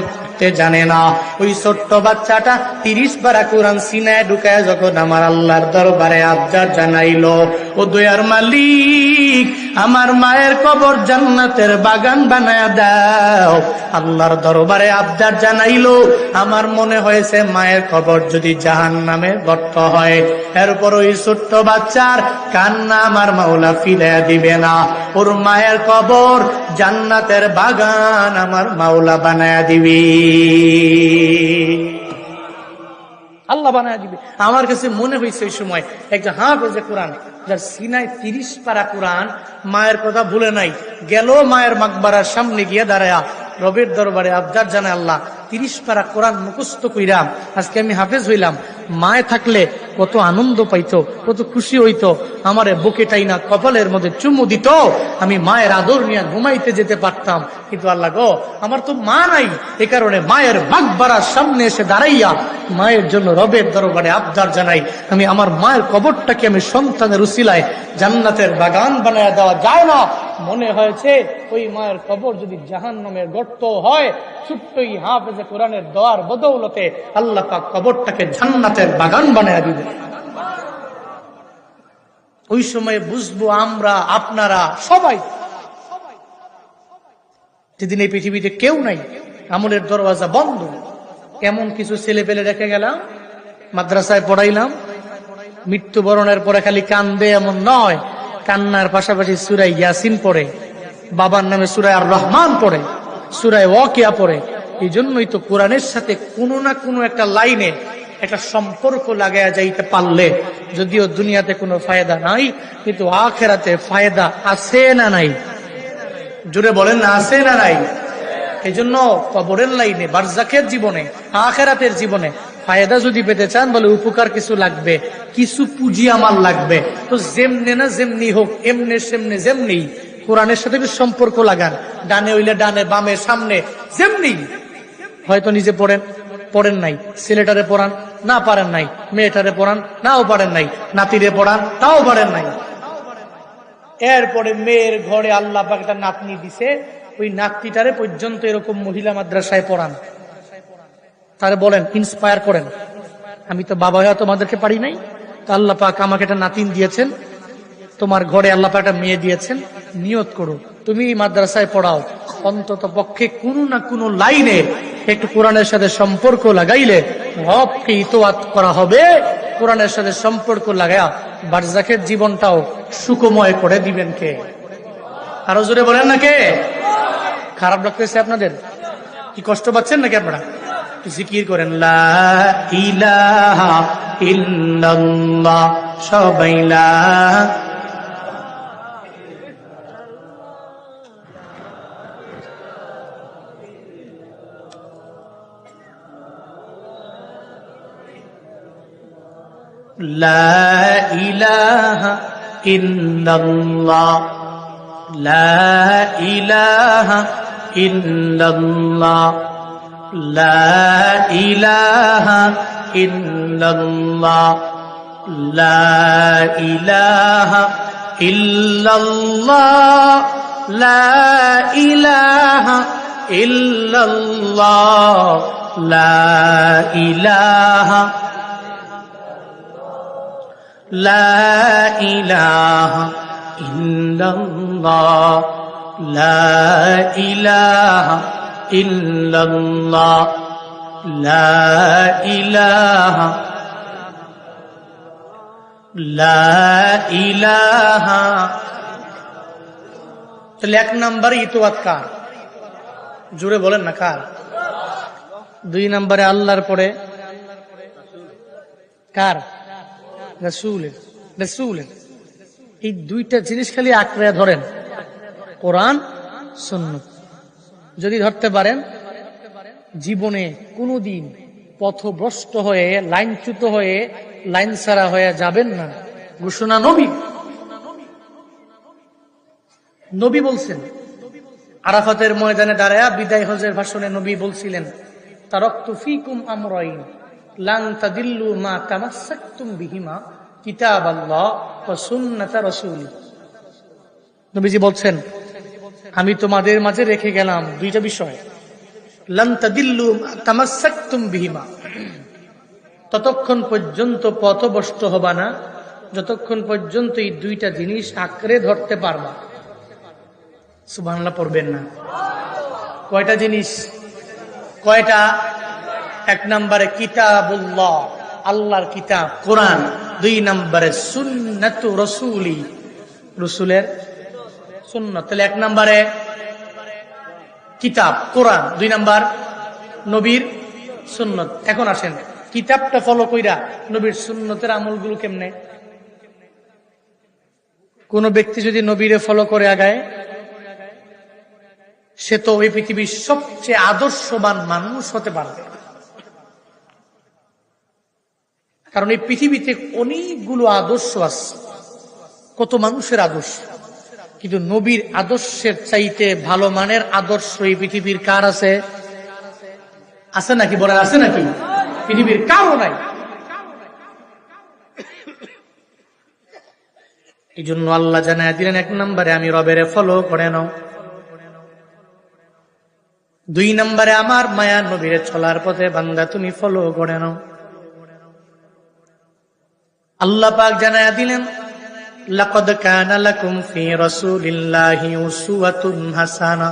জানে না, ওই ছোট্ট বাচ্চাটা 30 পারা কোরআন সিনায় ঢুকায় যখন আমার আল্লাহর দরবারে আবদার জানাইলো, ও দয়ার মালিক আমার মায়ের কবর জান্নাতের বাগান বানায়া দাও, আল্লাহর দরবারে আবদার জানাইলো, আমার মনে হয়েছে মায়ের কবর যদি জাহান্নামের গর্ত হয়, এরপর ওই ছোট্ট বাচ্চার কান্না আমার মাওলা ফিরাইয়া দিবে না। ওর মায়ের কবর জান্নাতের বাগান আমার মাওলা বানায়া দিবি, আল্লাহ বানায়া দিবি। আমার কাছে মনে হয়েছে ওই সময় একটা হাফেজে কোরআন, যার সিনায় 30 পারা কোরআন, মায়ের কথা ভুলে নাই, গেল মায়ের মাকবারার সামনে গিয়ে দাঁড়ায়া রবের দরবারে আবদার জানায়, আল্লাহ 30 পারা কোরআন মুখস্থ কইরাম, আজকে আমি হাফেজ হইলাম। মায়ে থাকলে কত আনন্দ পাইতো, কত খুশি হইতো, আমারে বুকে টাইনা কপালের মধ্যে চুমু দিত, আমি মায়ের আদর নিয়ে ঘুমাইতে যেতে পারতাম। কিন্তু আল্লাহ গো, আমার তো মা নাই, এ কারণে মায়ের মাকবারার সামনে এসে দাঁড়াইয়া মায়ের জন্য রবের দরবারে আবদার জানাই, আমি আমার মায়ের কবরটাকে আমি সন্তানের উসিলায় জান্নাতের বাগান বানায় দেওয়া যায় না। মনে হয়েছে ওই মায়ের কবর যদি জাহান্নামের গর্ত হয়, ছোট্টই হাফেজে কোরআনের দোয়ার বদৌলতে আল্লাহ পাক কবরটাকে জান্নাতের বাগান বানায় দিবে। ওই সময় বুঝবো আমরা, আপনারা সবাই, যেদিন এই পৃথিবীতে কেউ নাই, আমলের দরওয়াজা বন্ধ, এমন কিছু ছেলে পেলে রেখে গেলাম, মাদ্রাসায় পড়াইলাম, মৃত্যুবরণের পরে খালি কান্দে এমন নয়, কান্নার পাশাপাশি সূরা ইয়াসিন পড়ে, বাবার নামে সূরা আর রহমান পড়ে, সূরা ওয়াকিয়া পড়ে। এই জন্যই তো কোরআনের সাথে কোনো না কোনো একটা লাইনে একটা সম্পর্ক লাগায়া যাইতে পারলে, যদিও দুনিয়াতে কোনো ফায়দা নাই, কিন্তু আখিরাতে ফায়দা আছে না নাই? জোরে বলেন না, আছে না নাই? এই জন্য কবরের লাইনে, বারজাকের জীবনে, আখিরাতের জীবনে ফায়দা যদি পেতে চান, বলে উপকার কিছু লাগবে, কিছু পুঁজি আমার লাগবে। তো যেমনে না যেমনি হোক, এমনে সেমনে যেমনি কোরআনের সাথে সম্পর্ক লাগান, ডানে হইলে ডানে, বামে সামনে, যেমনি। হয়তো নিজে পড়েন নাই, ছেলেটারে পড়ান, না পারেন নাই, মেয়েটারে পড়ান, নাও পারেন নাই, নাতিরে পড়ান, তাও পারেন নাই। এরপরে মেয়ের ঘরে আল্লাহ পাক একটা নাতনি দিছে, ওই নাতনিটারে পর্যন্ত এরকম মহিলা মাদ্রাসায় পড়ান, তারে বলেন, ইন্সপায়ার করেন, আমি তো বাবা হয়ে তোমাদেরকে পারি নাই, তো আল্লাহ পাক আমাকে একটা নাতিন দিয়েছেন, তোমার ঘরে আল্লাহ পাক একটা মেয়ে দিয়েছেন, নিয়ত করো তুমি মাদ্রাসায় পড়াও, অন্তত পক্ষে কোনো না কোনো লাইনে একটু কোরআনের সাথে সম্পর্ক লাগাইলে রবকে ইতোয়াত করা হবে। কোরআনের সাথে সম্পর্ক লাগায়া বারজাকের জীবনটাও সুখময় করে দিবেন কে? আরো জোরে বলেন না কে? খারাপ লাগতেছে আপনাদের? কি কষ্ট পাচ্ছেন নাকি আপনারা? জিকির করেন, লা ইলাহা ইল্লাল্লাহ, সবাই লা লা ইলাহা ইল্লাল্লাহ, লা ইলাহা ইল্লাল্লাহ, লা ইলাহা ইল্লাল্লাহ, লা ইলাহা ইল্লাল্লাহ, লা ইলাহা ইল্লাল্লাহ, লা ইলাহা, লা ইলাহা ইল্লাল্লাহ, লা ইলাহা ইল্লাল্লাহ, লা ইলাহা, লা ইলাহা। তাহলে 1 নম্বরে ইতোয়াত কার? জোরে বলেন না কার? 2 নম্বরে আল্লাহর পরে কার? রাসূলের। রাসূলের। এই 2টা জিনিস খালি আঁকড়ে ধরেন, কোরআন সুন্নাত। যদি ধরতে পারেন, জীবনে কোনোদিন পথভ্রষ্ট হয়ে, লাইনচ্যুত হয়ে, লাইন ছাড়া হয়ে যাবেন না। ঘোষণা নবী। নবী বলছেন, আরাফাতের ময়দানে দাঁড়ায়া বিদায় হজের ভাষণে নবী বলছিলেন, তারাকতু ফীকুম আমরাইন লান তাদিল্লু মা তামাসসাকতুম বিহিমা কিতাবাল্লাহ ওয়া সুন্নাতা রাসূলি। নবীজি বলছেন, আমি তোমাদের মাঝে রেখে গেলাম 2টা বিষয়, লান তাদিল্লু মা তামাসসাকতুম বিহিমা, ততক্ষণ পর্যন্ত পথভ্রষ্ট হবা না যতক্ষণ পর্যন্ত এই 2টা জিনিস আঁকড়ে ধরতে পারবা। সুবহানাল্লাহ পড়বেন না? কয়টা জিনিস? কয়টা? 1 নম্বরে কিতাবুল্লাহ, আল্লাহর কিতাব কোরআন। 2 নম্বরে সুন্নাতু রাসূলি, রাসূলের সুন্নত। তাহলে 1 নম্বরে কিতাব কোরআন, 2 নাম্বার নবীর সুন্নত। এখন আসেন কিতাবটা ফলো কইরা নবীর সুন্নতের আমলগুলো কেমনে? কোন ব্যক্তি যদি নবীরে ফলো করে আগায়, সে তো ওই পৃথিবীর সবচেয়ে আদর্শবান মানুষ হতে পারবে। কারণ এই পৃথিবীতে অনেকগুলো আদর্শ আছে, কত মানুষের আদর্শ, কিন্তু নবীর আদর্শের চাইতে ভালো মানের আদর্শ এই পৃথিবীর কার আছে? আছে নাকি? বলে আছে নাকি? পৃথিবীর কারও নাই। এই জন্য আল্লাহ জানায় দিলেন 1 নম্বরে আমি রবেরে ফলো করে নাও, 2 নম্বরে আমার মায়া নবীরে চলার পথে বান্দা তুমি ফলো করে নাও। আল্লাহ পাক জানায় দিলেন লাকাদ কানা লাকুম ফি রাসূলিল্লাহি উসওয়াতুন হাসানা।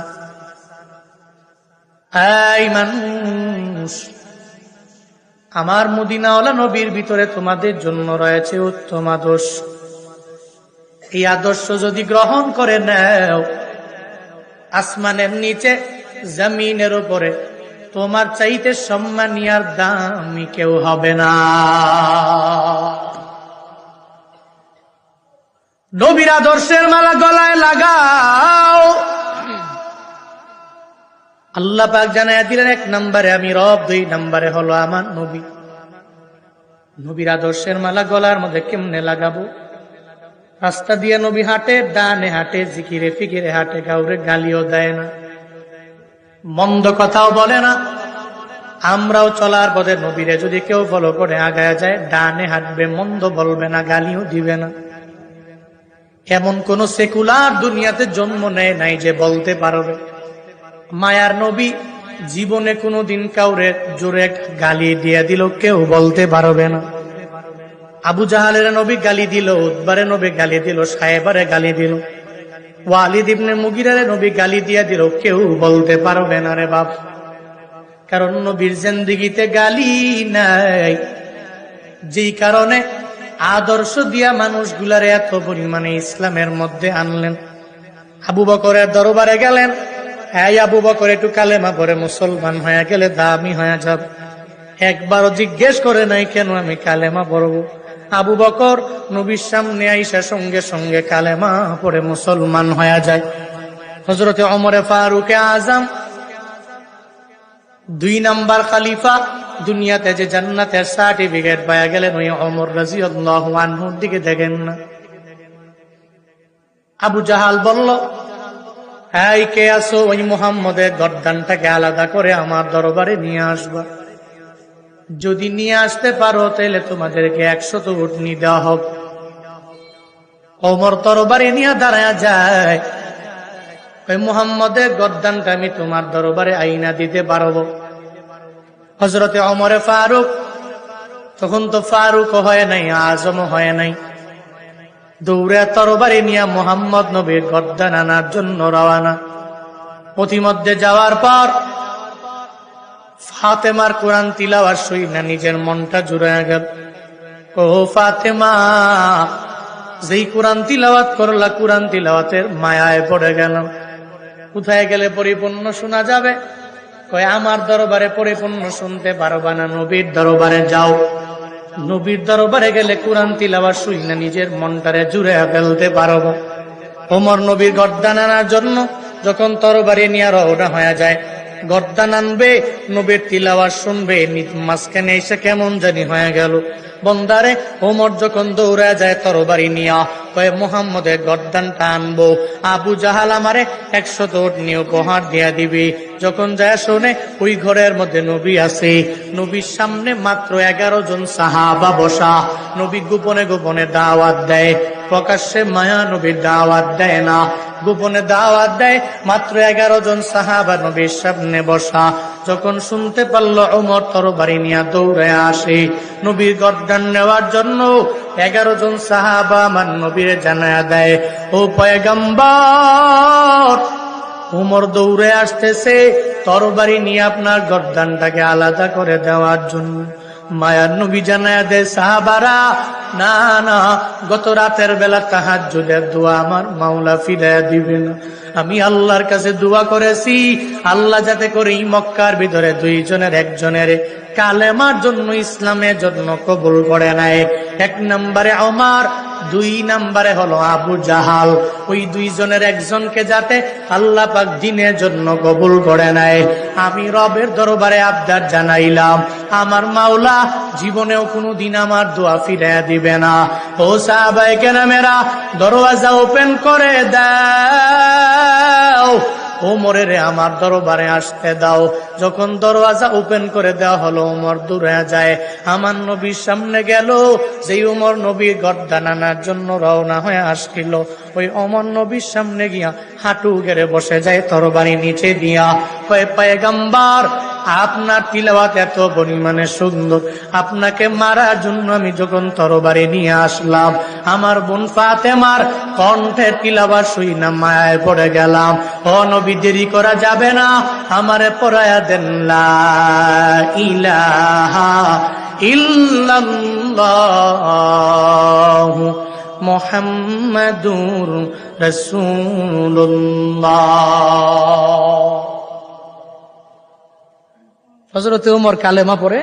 এই মানুষ, আমার মদিনাওয়ালা নবীর ভিতরে তোমাদের জন্য রয়েছে উত্তম আদর্শ। এই আদর্শ যদি গ্রহণ করে নাও, আসমানের নিচে জমিনের উপরে তোমার চাইতে সম্মানী আর দামি কেউ হবে না। নবীর আদর্শের মালা গলায় লাগাও। আল্লাহ পাক জানায় দিলেন 1 নম্বরে আমি রব, 2 নম্বরে হলো আমার নবী। নবীর আদর্শের মালা গলার মধ্যে কেমনে লাগাবো? রাস্তা দিয়ে নবী হাঁটে, ডানে হাঁটে, জিকিরে ফিকিরে হাঁটে, কাউরে গালিও দেয় না, মন্দ কথাও বলে না। আমরাও চলার পথে নবীরে যদি কেউ ফলো করে আগায় যায়, ডানে হাঁটবে, মন্দ বলবে না, গালিও দিবে না। এমন কোন সেকুলার দুনিয়াতে জন্ম নেয় নাই যে বলতে পারবে। মায়ার নবী জীবনে কোনোদিন কাউরে জোরে গালি দিয়ে দিল কেউ বলতে পারবে না। আবু জাহালের নবী গালি দিল, উতবারে নবী গালি দিল, সাহেবারে গালি দিল, ওয়ালিদ ইবনে মুগিরারে নবী গালি দিয়ে দিল, কেউ বলতে পারবে না রে বাপ। কারণ নবীর জিন্দেগিতে গালি নাই, যেই কারণে আদর্শ দিয়া মানুষগুলারে এত পরিমাণে ইসলামের মধ্যে আনলেন। আবু বকরের দরবারে গেলেন, হ্যাঁ আবু বকর একটু কালেমা পড়ে মুসলমান হয়ে গেলে দামি হয়ে যাব। একবারও জিজ্ঞেস করে নাই কেন আমি কালেমা পড়ব। আবু বকর নবীর সামনে আইসা সঙ্গে সঙ্গে কালেমা পড়ে মুসলমান হয়ে যায়। হযরতে ওমরে ফারুকে আজম 2 নাম্বার খলিফা, দুনিয়াতে যে জান্নাতের সার্টিফিকেট পাওয়া গেলেন, ওই ওমর রাদিয়াল্লাহু আনহুর দিকে দেখেন না। আবু জাহাল বলল, হ্যাঁ কে আসো? ওই মুহাম্মদের গর্দানটাকে আলাদা করে আমার দরবারে নিয়ে আসবা। যদি নিয়ে আসতে পারো তাহলে তোমাদেরকে 100 উটনি দেওয়া হবে। ওমর দরবারে নিয়ে দাঁড়ায় যায়, ওই মুহাম্মদের গর্দানটা আমি তোমার দরবারে আইনা দিতে পারবো। হযরতে ওমরে ফারুক, তখন তো ফারুক হয় নাই, আজম হয় নাই, দৌড়ে তরবারি নিয়ে মুহাম্মদ নবীর গর্দান আনার জন্য রওনা। পথিমধ্যে যাওয়ার পর ফাতেমার কোরআন তিলাওয়াত শুনে নিজের মনটা জুড়ে গেল। ও ফাতেমা, যেই কোরআন তিলাওয়াত করলা, কোরআন তিলাওয়াতের মায়ায় পড়ে গেল। কোথায় গেলে পরিপূর্ণ শোনা যাবে? কয় আমার দরবারে পরিপূর্ণ শুনতে পারবা না, নবীর দরবারে যাও। নবীর দরবারে গেলে কোরআন তিলাওয়াত শুনে নিজের মনটারে জুড়ে ফেলতে পারবো। ওমর নবীর গর্দান আনার জন্য যখন তরবারি নিয়ে রওনা হয়ে যায়, গর্দান আনবে, নবীর তিলাওয়াত শুনবে, মাঝখানে এসে কেমন জানি হয়ে গেল। বন্দারে ওমর যখন দৌড়া যায় তরবারি নিয়া, কয়ে মুহাম্মদের গর্দানটা আনবো, আবু জাহাল আমারে 100 উটনি উপহার দিয়া দিবে। যখন যায় শোনে ওই ঘরের মধ্যে নবী আছে, নবীর সামনে মাত্র 11 জন সাহাবা বসা। নবী গোপনে গোপনে দাওয়াত দেয়, প্রকাশ্যে মায়া নবীর দাওয়াত দেয় না, গোপনে দাওয়াত দেয়। মাত্র 11 জন সাহাবা নবীর সামনে বসা। যখন শুনতে পারলো, ওমর তরবারি নিয়ে দৌড়ে আসে নবীর গর্দান নেওয়ার জন্য। 11 জন সাহাবা আমার নবীর জানায়া দেয়, ও পয়গম্বর, ওমর দৌড়ে আসতেছে তরবারি নিয়ে আপনার গর্দানটাকে আলাদা করে দেওয়ার জন্য। মায়ার নবী জানায়া দেয়, সাহাবারা না না, গত রাতের বেলা তাহাজ্জুদের দোয়া আমার মাওলা ফিরাইয়া দিবে না। আমি আল্লাহর কাছে দোয়া করেছি, আল্লাহ যাতে করে এই মক্কার ভিতরে দুইজনের একজনের কালেমার জন্য, ইসলামের জন্য কবুল করে নেয়। 1 নম্বরে ওমর, 2 নম্বরে হলো আবু জাহাল। ওই দুইজনের একজনকে যাতে আল্লাহ পাক দ্বীনের জন্য কবুল করে নেয়। আমি রবের দরবারে আবদার জানাইলাম, আমার মাওলা জীবনেও কোনোদিন আমার দোয়া ফিরাইয়া দিবে না। ও সাহাবায়ে কেরামেরা, দরওয়াজা ওপেন করে দাও, ওমরের আমার দরবারে আসতে দাও। যখন দরওয়াজা ওপেন করে দেওয়া হলো, ওমর দূরে যায়, আমার নবীর সামনে গেল। যেই ওমর নবীর গর্দান আনার জন্য রওনা হয়ে আসছিল, ওই ওমর নবীর সামনে গিয়া হাঁটু গেড়ে বসে যায়, তরবারি নিচে দিয়া। কয়, পয়গম্বর, আপনার তিলাওয়াত এত পরিমাণে সুন্দর, আপনাকে মারার জন্য আমি যখন তরবারি নিয়ে আসলাম, আমার বোন ফাতেমার কণ্ঠে তিলাওয়াত শুই না মায়ায় পড়ে গেলাম। ও নবী, দেরি করা যাবে না, আমারে পড়ায়া দেন লা ইলাহা ইল্লাল্লাহু মুহাম্মাদুর রাসূলুল্লাহ। হযরত ওমর কালেমা পড়ে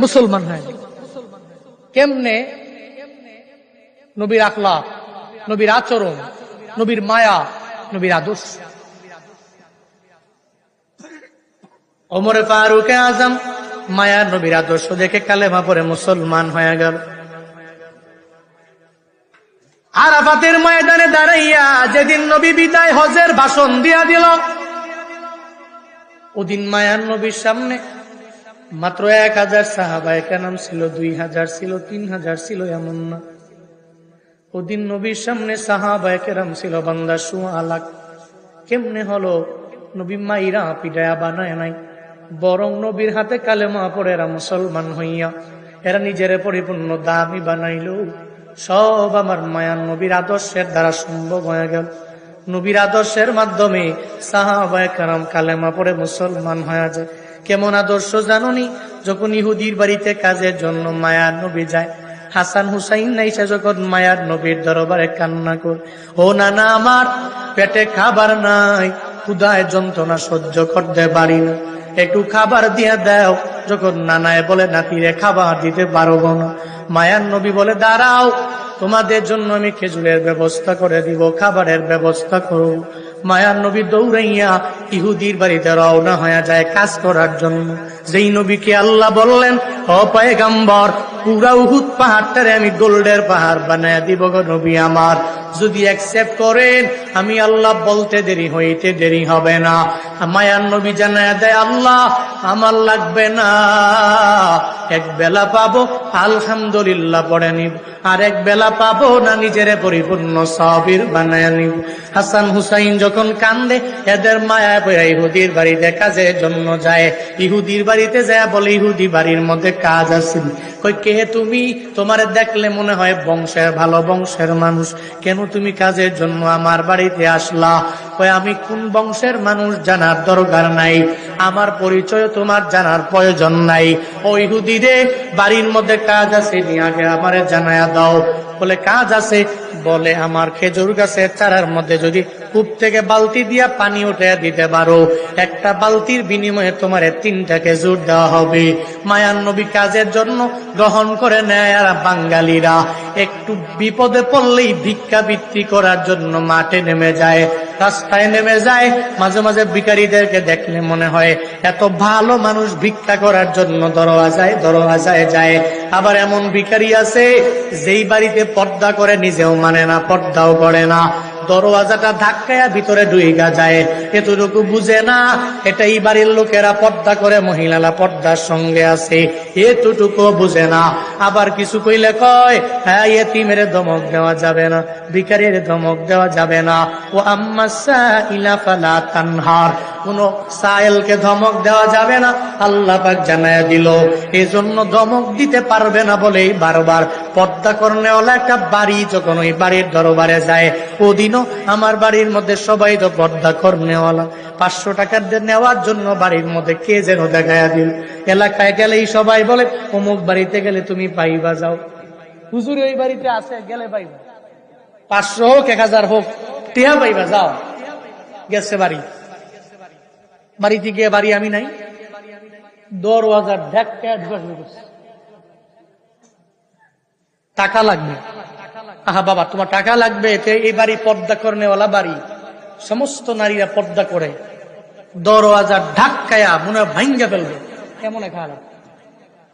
মুসলমান হয়। কেমনে? নবীর আখলাক, নবীর আচরণ, নবীর মায়া, নবীর আদর্শ। ওমরে ফারুক আজম মায়া নবীর আদর্শ দেখে কালেমা পড়ে মুসলমান হয়ে গেল। আরাফাতের ময়দানে দাঁড়াইয়া যেদিন নবী বিদায় হজের ভাষণ দিয়া দিল, ওদিন মায়ার নবীর সামনে মাত্র 1000 সাহাবায়ে কেরাম ছিল, 2000 ছিল, 3000 ছিল, এমন না। ওদিন নবীর সামনে সাহাবায়ে কেরাম ছিল বান্দা 1.5 লাখ। কেমনে হলো? নবী মাইরা পিটায়া বানায় নাই, বরং নবীর হাতে কালেমা পড়ে এরা মুসলমান হইয়া এরা নিজের পরিপূর্ণ দামি বানাইল। সব আমার মায়ার নবীর আদর্শের দ্বারা সম্ভব হয়ে গেল। নবীর আদর্শের মাধ্যমে সাহাবায়ে কেরাম কালেমা পড়ে মুসলমান হয়ে যায়। কেমন আদর্শ জাননি? যখন ইহুদির বাড়িতে কাজের জন্য মায়ার নবী যায়, হাসান হুসাইন নাইসা যখন মায়ার নবীর দরবারে কান্না কর, ও নানা আমার পেটে খাবার নাই, ক্ষুধায় যন্ত্রণা সহ্য করতে পারি না, একটু খাবার দিয়ে দাও। যখন নানায় বলে, নাতিরে খাবার দিতে পারবো না, মায়ার নবী বলে, দাঁড়াও, তোমাদের জন্য আমি খেজুরের ব্যবস্থা করে দিব, খাবারের ব্যবস্থা করব। মায়ার নবী দৌড়াইয়া ইহুদির বাড়িতে রওনা হয়ে যায় কাজ করার জন্য। যেই নবীকে আল্লাহ বললেন, ও পয়গম্বর, পুরা উহুদ পাহাড়টারে আমি গোল্ডের পাহাড় বানায় দিব গো নবী আমার, যদি অ্যাকসেপ্ট করেন আমি আল্লাহ বলতে দেরি হইতে দেরি হবে না। মায়ার নবী জানায় দেয়, আল্লাহ আমার লাগবে না, এক বেলা পাবো আলহামদুলিল্লাহ পড়ে নিব, আর এক বেলা পাবো না নিজের পরিপূর্ণ সাবির বানায় নিব। হাসান হুসাইন যখন কান্দে, এদের মায়া পড়ে ইহুদির বাড়িতে কাজের জন্য যায়। ইহুদির বাড়িতে যায় বলে, ইহুদি বাড়ির মধ্যে কাজ আছে। কই, কে তুমি? তোমারে দেখলে মনে হয় বংশের ভালো বংশের মানুষ, কেন তুমি কাজের জন্য আমার বাড়িতে আসলা? কই, আমি কোন বংশের মানুষ জানার দরকার নাই, আমার পরিচয় তোমার জানার প্রয়োজন নাই। ও ইহুদি রে, বাড়ির মধ্যে কাজ আছে, নিয়ে আগে আমারে জানায়া দাও। বলে, কাজ আছে? বলে, আমার খেজুর গাছের চারার মধ্যে যদি কূপ থেকে বালতি দিয়া পানি উঠে দিতে পারো, একটা বালতির বিনিময়ে তোমার 3টা খেজুর দেওয়া হবে। মায়ার নবী কাজের জন্য গ্রহণ করে নেয়। আর বাঙালিরা একটু বিপদে পড়লেই ভিক্ষা বৃত্তি করার জন্য মাঠে নেমে যায়, রাস্তায় নেমে যায়। মাঝে মাঝে ভিখারীদেরকে দেখলে মনে হয় এত ভালো মানুষ, ভিক্ষা করার জন্য দরওয়াজায় যায়। আবার এমন ভিখারি আছে যেই বাড়িতে পর্দা করে নিজেও মানে না, পর্দাও করে না, দরওয়াজাটা ধাক্কায়া ভিতরে ঢুইকা যায়, এতটুকু বুঝে না এটাই বাড়ির লোকেরা পর্দা করে, মহিলারা পর্দার সঙ্গে আছে, এতটুকু বুঝে না। আবার কিছু কইলে কয়, হ্যাঁ এতিমের ধমক দেওয়া যাবে না, ভিখারির ধমক দেওয়া যাবে না। ও আম্মা সাইলা ফালা তানহার, কোন সাইলকে ধমক দেওয়া যাবে না, আল্লাহ পাক জানায়া দিল। এজন্য ধমক দিতে পারবে না বলেই বারবার পর্দা করনেওয়ালা একটা বাড়ি যখন ওই বাড়ির দরবারে যায়, ওদিনও আমার বাড়ির মধ্যে সবাই তো পর্দা করনেওয়ালা, 500 টাকা নেওয়ার জন্য বাড়ির মধ্যে কে যেন দেখায়া দিল। এলাকায় গেলেই সবাই বলে, অমুক বাড়িতে গেলে তুমি পাইবা যাও। হুজুর ওই বাড়িতে আছে, গেলে পাইবা, 500 হোক 1000 হোক, টিহা পাইবা, যাও। গেছে বাড়িতে গিয়ে বাড়ি আমি নাই, দরওয়াজা ঢাকা ঢুকাশ করছে, টাকা লাগবে। আহা বাবা, তোমার টাকা লাগবে, এই বাড়ি পর্দা করনেওয়ালা বাড়ি, সমস্ত নারীরা পর্দা করে, দরওয়াজা ঢাকায়া মনে ভাঙ্গা ফেলবে, কেমন খারাপ।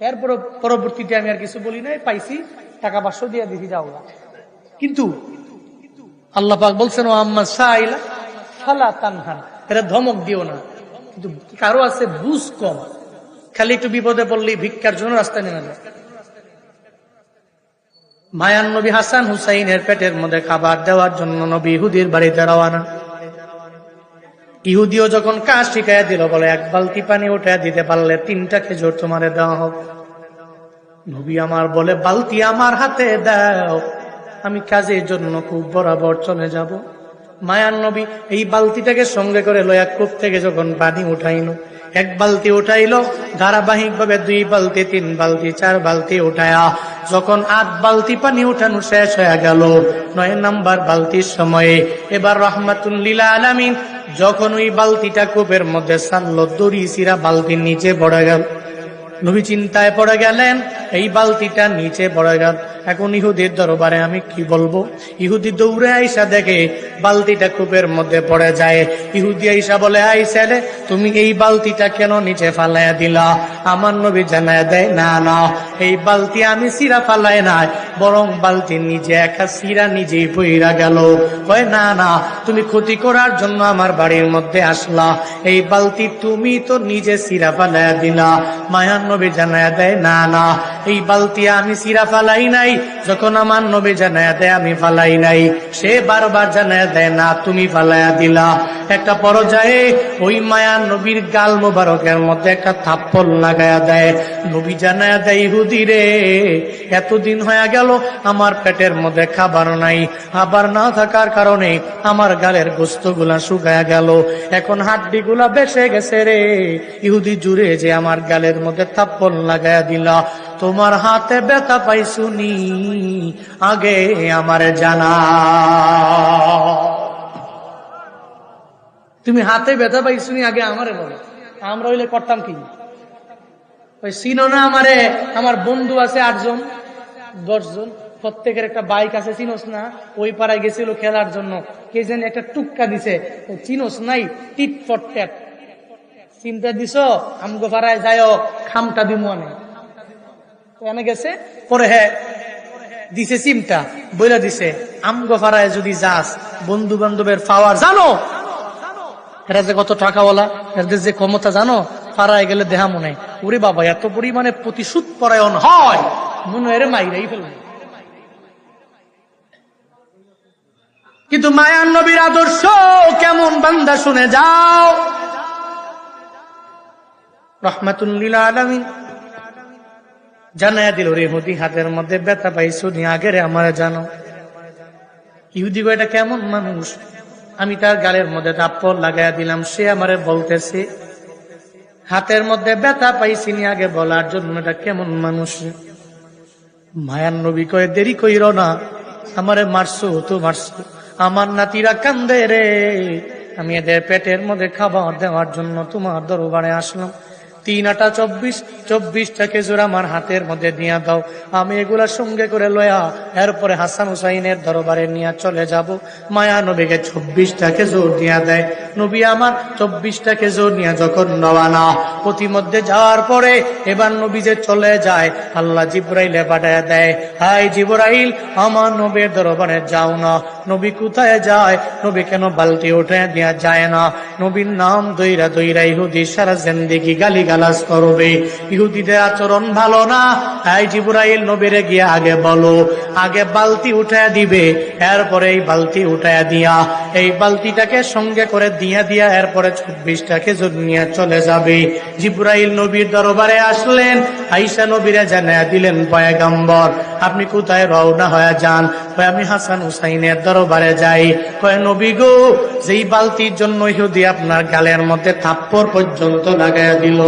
এরপর পরবর্তীতে আমি আর কিছু বলি নাই, পাইছি টাকা 500 দিয়ে দিছি, যাও। কিন্তু আল্লাহ পাক বলছেন, ও আম্মা সাইলা ফালা তানহার, এটা ধমক দিও না। কিন্তু কারো আছে বুঝ কম, খালি একটু বিপদে পড়লেই ভিক্ষার জন্য রাস্তায় নেমে যায়। মায়ান নবী হাসান হুসাইনের পেটের মধ্যে খাবার দেওয়ার জন্য নবী ইহুদির বাড়িতে রওনা। ইহুদিও যখন কাজ শিখাইয়া দিল, বলে 1 বালতি পানি উঠাইয়া দিতে পারলে 3টা খেজুর তোমারে দেওয়া হবে। নবী আমার বলে, বালতি আমার হাতে দাও, আমি কাজের জন্য খুব বরাবর চলে যাব। মায়ান নবী এই বালতিটাকে সঙ্গে করে লয়া কূপ থেকে যখন পানি উঠাইল, 1 বালতি উঠাইলো, ধারাবাহিক ভাবে 2 বালতি, 3 বালতি, 4 বালতি উঠায়া যখন 8 বালতি পানি উঠানো শেষ হয়ে গেল, 9 নাম্বার বালতির সময়ে এবার রহমাতুল লিল আলামিন যখন ওই বালতিটা কূপের মধ্যে ছাড়লো, দড়ি ছিঁড়া বালতির নিচে পড়ে গেল। নবী চিন্তায় পড়ে গেলেন, এই বালতিটা নিচে পড়ে গেল, এখন ইহুদির দরবারে আমি কি বলবো? ইহুদি দৌড়ে আইসা দেখে বালতিটা কূপের মধ্যে পড়ে যায়। ইহুদি আইসা বলে, আই ছেলে, তুমি এই বালতিটা কেন নিচে ফালাইয়া দিলা? আমার নবী জানায় দেয়, না না, এই বালতি আমি সিরা ফালাই নাই, বরং বালতির নিচে একা সিরা নিজেই পইরা গেল। কয়, না না, তুমি ক্ষতি করার জন্য আমার বাড়ির মধ্যে আসলা, এই বালতি তুমি তো নিজে সিরা ফালাইয়া দিলা। মায়ান নবী জানায় দেয়, না না, এই বালতি আমি সিরা ফালাই নাই, যখন আমার নবী জানায় দেয় আমি ফালাই নাই, সে বারবার জানায় দেয়, না তুমি ফালাইয়া দিলা। একটা পর্যায়ে ওই মায়ান নবীর গাল মোবারকের মধ্যে একটা থাপ্পড় লাগায়া দেয়। নবী জানায় দেয়, ইহুদি রে, এতদিন হয়ে গেল আমার পেটের মধ্যে খাবার নাই, খাবার না থাকার কারণে আমার গালের গোস্তগুলা শুকায়া গেল, এখন হাড্ডিগুলা বেসে গেছে রে। ইহুদি জুড়ে যে আমার গালের মধ্যে থাপ্পড় লাগায়া দিলা, তোমার হাতে ব্যথা পাইছুনি, আগে আমার জানা। তুমি হাতে ব্যথা পাইছুনি, আগে আমারে বলো, আমরা হইলে করতাম কি? ওই চিনো না আমারে? আমার বন্ধু আছে 8 জন 10 জন, প্রত্যেকের একটা বাইক আছে, চিনোস না? ওই পাড়ায় গেছিল খেলার জন্য, কে যেন একটা টুক্কা দিছে, চিনোস নাই? টিপ ফট ট্যাপ চিন্তা দিছ, আমগো পাড়ায় যায় খামটা দিমনে এনে গেছে। পরে হ্যাঁ দিছে চিমটা, বইলা দিছে, আমগো পাড়ায় যদি যাস, বন্ধু বান্ধবের পাওয়ার জানো, এরা যে কত টাকাওয়ালা, এদের যে ক্ষমতা জানো, পাড়ায় গেলে দেহা মনে, ওরে বাবা এত পরিমাণে প্রতিশোধ পরায়ণ হয়, মনে এর মাইরাই ফেলবে। কিন্তু মায়ান নবীর আদর্শ কেমন বান্দা শুনে যাও। রহমাতুল লিল আলামিন জানায়া দিল, রে ইহুদি হাতের মধ্যে ব্যথা পাইছো নি, আগে রে আমার জানো। ইহুদি গো, এটা কেমন মানুষ? আমি তার গালের মধ্যে থাপ্পড় লাগাইয়া দিলাম, সে আমারে বলতেছে হাতের মধ্যে ব্যথা পাইছি নি, আগে বলার জন্য, এটা কেমন মানুষ? মায়ান নবী কয়ে, দেরি কইর না, আমারে মারছো তো মারছো, আমার নাতিরা কান্দে রে, আমি এদের পেটের মধ্যে খাবার দেওয়ার জন্য তোমার দরবারে আসলাম। 3 আটা 24টা খেজুর আমার হাতের মধ্যে দিয়া দাও, আমি এগুলা সঙ্গে করে লয়া এরপরে হাসান হুসাইনের দরবারে নিয়ে চলে যাব। মায়া নবীকে 24টা খেজুর দিয়া দেয়। নবী আমার 24টা খেজুর নিয়ে যখন রওনা, প্রতিমধ্যে যাওয়ার পরে এবার নবী যে চলে যায়, আল্লাহ জিবরাইলে পাঠায়া দেয়, হাই জিবরাইল, আমার নবীর দরবারে যাও না। নবী কোথায় যায়? নবী কেন বালতি উঠে দিয়া যায় না? নবীর নাম দইরা দইরা ইহুদি সারা জিন্দেগি গালি গালাজ করবে, ইহুদিদের আচরণ ভালো না। হাই জিবরাইল, নবীরে গিয়ে আগে বলো, আগে বালতি উঠায়া দিবে, এরপরে এই বালতি উঠায়া দিয়া এই বালতিটাকে সঙ্গে করে দিয়া এরপরে 24টা খেজুর নিয়ে চলে যাবে। জিবরাইল নবীর দরবারে আসলেন, আয়েশা নবীরে জানায়া দিলেন, পয়গম্বর আপনি কোথায় রওনা হয়ে যান? কয়, আমি হাসান হুসাইনের দরবারে যাই। কয়, নবী গো, যেই বালতির জন্য ইহুদি আপনার গালের মধ্যে থাপ্পড় পর্যন্ত লাগাইয়া দিল,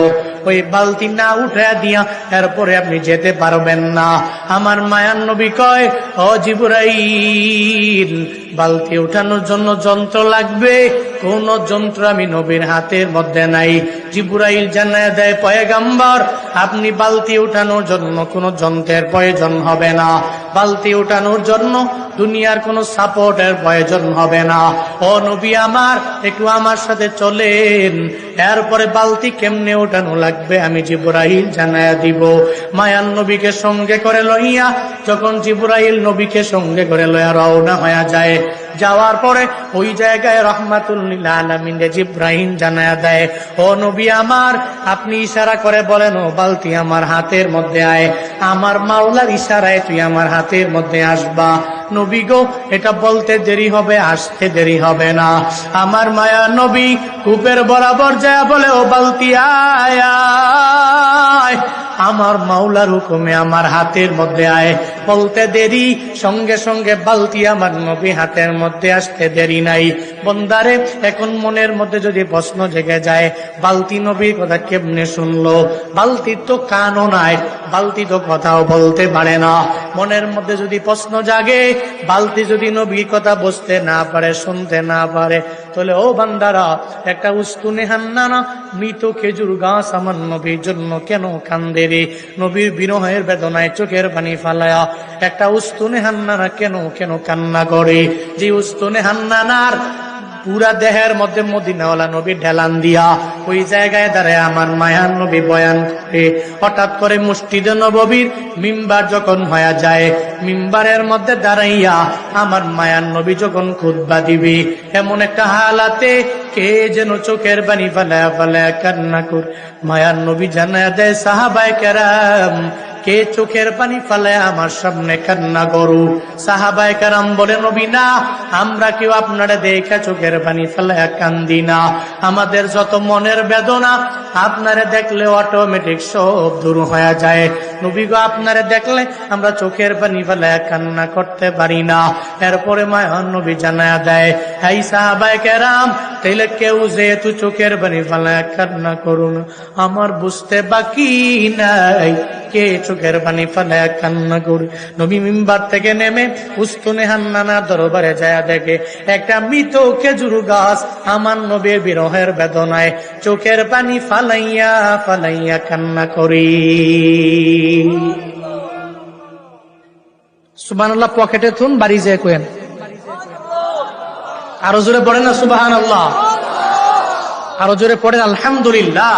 ওই বালতি না উঠায়া দিয়া এরপরে আপনি যেতে পারবেন না। আমার মায়ার নবী কয়, ও জিবরাইল, বালতি উঠানোর জন্য যন্ত্র লাগবে, কোন যন্ত্র আমি নবীর হাতের মধ্যে নাই। জিবরাইল জানায় দেয়, পয়গম্বর, আপনি বালতি উঠানোর জন্য কোন যন্ত্রের প্রয়োজন হবে না, বালতি উঠানোর জন্য দুনিয়ার কোন সাপোর্টের প্রয়োজন হবে না। ও নবী আমার, একটু আমার সাথে চলেন, এরপরে বালতি কেমনে উঠানো লাগবে আমি জিবরাইল জানায়া দিব। মায়ান নবীকে সঙ্গে করে লইয়া যখন জিবরাইল নবীকে সঙ্গে করে লইয়া রওনা হয়ে যায়, যাওয়ার পরে ওই জায়গায় রহমাতুল লিল আলামিন জিবরাইল জানায়া দেয়, ও নবী আমার, আপনি ইশারা করে বলেন, ও বালতি আমার হাতের মধ্যে আয়। আমার মাওলার ইশারায় তুই আমার হাতের মধ্যে আসবা। নবী গো, এটা বলতে দেরি হবে, আসতে দেরি হবে না। আমার মায়া নবী কূপের বরাবর যায় বলে, ও বালতি আয় আয়, আমার মাওলার হুকুমে আমার হাতের মধ্যে আয়। বলতে দেরি, সঙ্গে সঙ্গে বালতি আমার নবী হাতের মধ্যে আসতে দেরি নাই। বন্দারে, এখন মনের মধ্যে যদি প্রশ্ন জেগে যায়, বালতি নবীর কথা কেমনে শুনলো? বালতির তো কানও নাই, বালতি তো কথাও বলতে পারে না। মনের মধ্যে যদি প্রশ্ন জাগে, বালতি যদি নবীর কথা বুঝতে না পারে, শুনতে না পারে, তাহলে ও বান্দারা, একটা উস্তুনে হান্নানা মৃত খেজুর গাছ আমার নবীর জন্য কেন কান্দে রে? নবীর বিরহের বেদনায় চোখের পানি ফালায়া একটা উস্তুনে হান্নানা কেন কেন কান্না করে? যে উস্তুনে হান্নানার পুরা দেহের মধ্যে মদিনাওয়ালা নবী ঢেলান দিয়া ওই জায়গায় দাঁড়ায় আমার মায়ার নবী বয়ান করে। হঠাৎ করে মসজিদে নববীর মিম্বার যখন হয়ে যায়, মিম্বারের মধ্যে দাঁড়াইয়া আমার মায়ার নবী যখন খুতবা দিবি, এমন একটা হালাতে কে যেন চোখের পানি ফালায়া ফালায়া কান্না কর। মায়ার নবী জানায়া দেয়, সাহাবায়ে কেরাম, কে চোখের পানি ফালায় আমার সামনে কান্না করু? সাহাবায়ে কেরাম বলে, নবী না, আমরা কেউ আপনারা দেখা চোখের পানি ফালায় কান্দি না। আমাদের যত মনের বেদনা আপনারে দেখলে অটোমেটিক সব দূর হয়ে যায়। নবী গো, আপনারে দেখলে আমরা চোখের পানি ফালায় কান্না করতে পারি না। এরপরে মায়ার নবী জানায়া দেয়, হাই সাহাবায়ে কেরাম, তাইলে কেউ যেহেতু চোখের পানি ফালায় কান্না করুন, আমার বুঝতে বাকি নাই কে চোখের পানি ফালায়া কান্না করে। নবী মিম্বার থেকে নেমে উস্তুনে হান্নানা দরবারে যায়, দেখে একটা মৃত খেজুর গাছ আমার নবীর বিরহের বেদনায় চোখের পানি ফালাইয়া ফালাইয়া কান্না করি। সুবহানাল্লাহ, পকেটে থুন, বাড়ি যায় কোয়েন। আরো জোরে পড়েন না সুবহানাল্লাহ, আরো জোরে পড়েন আলহামদুলিল্লাহ,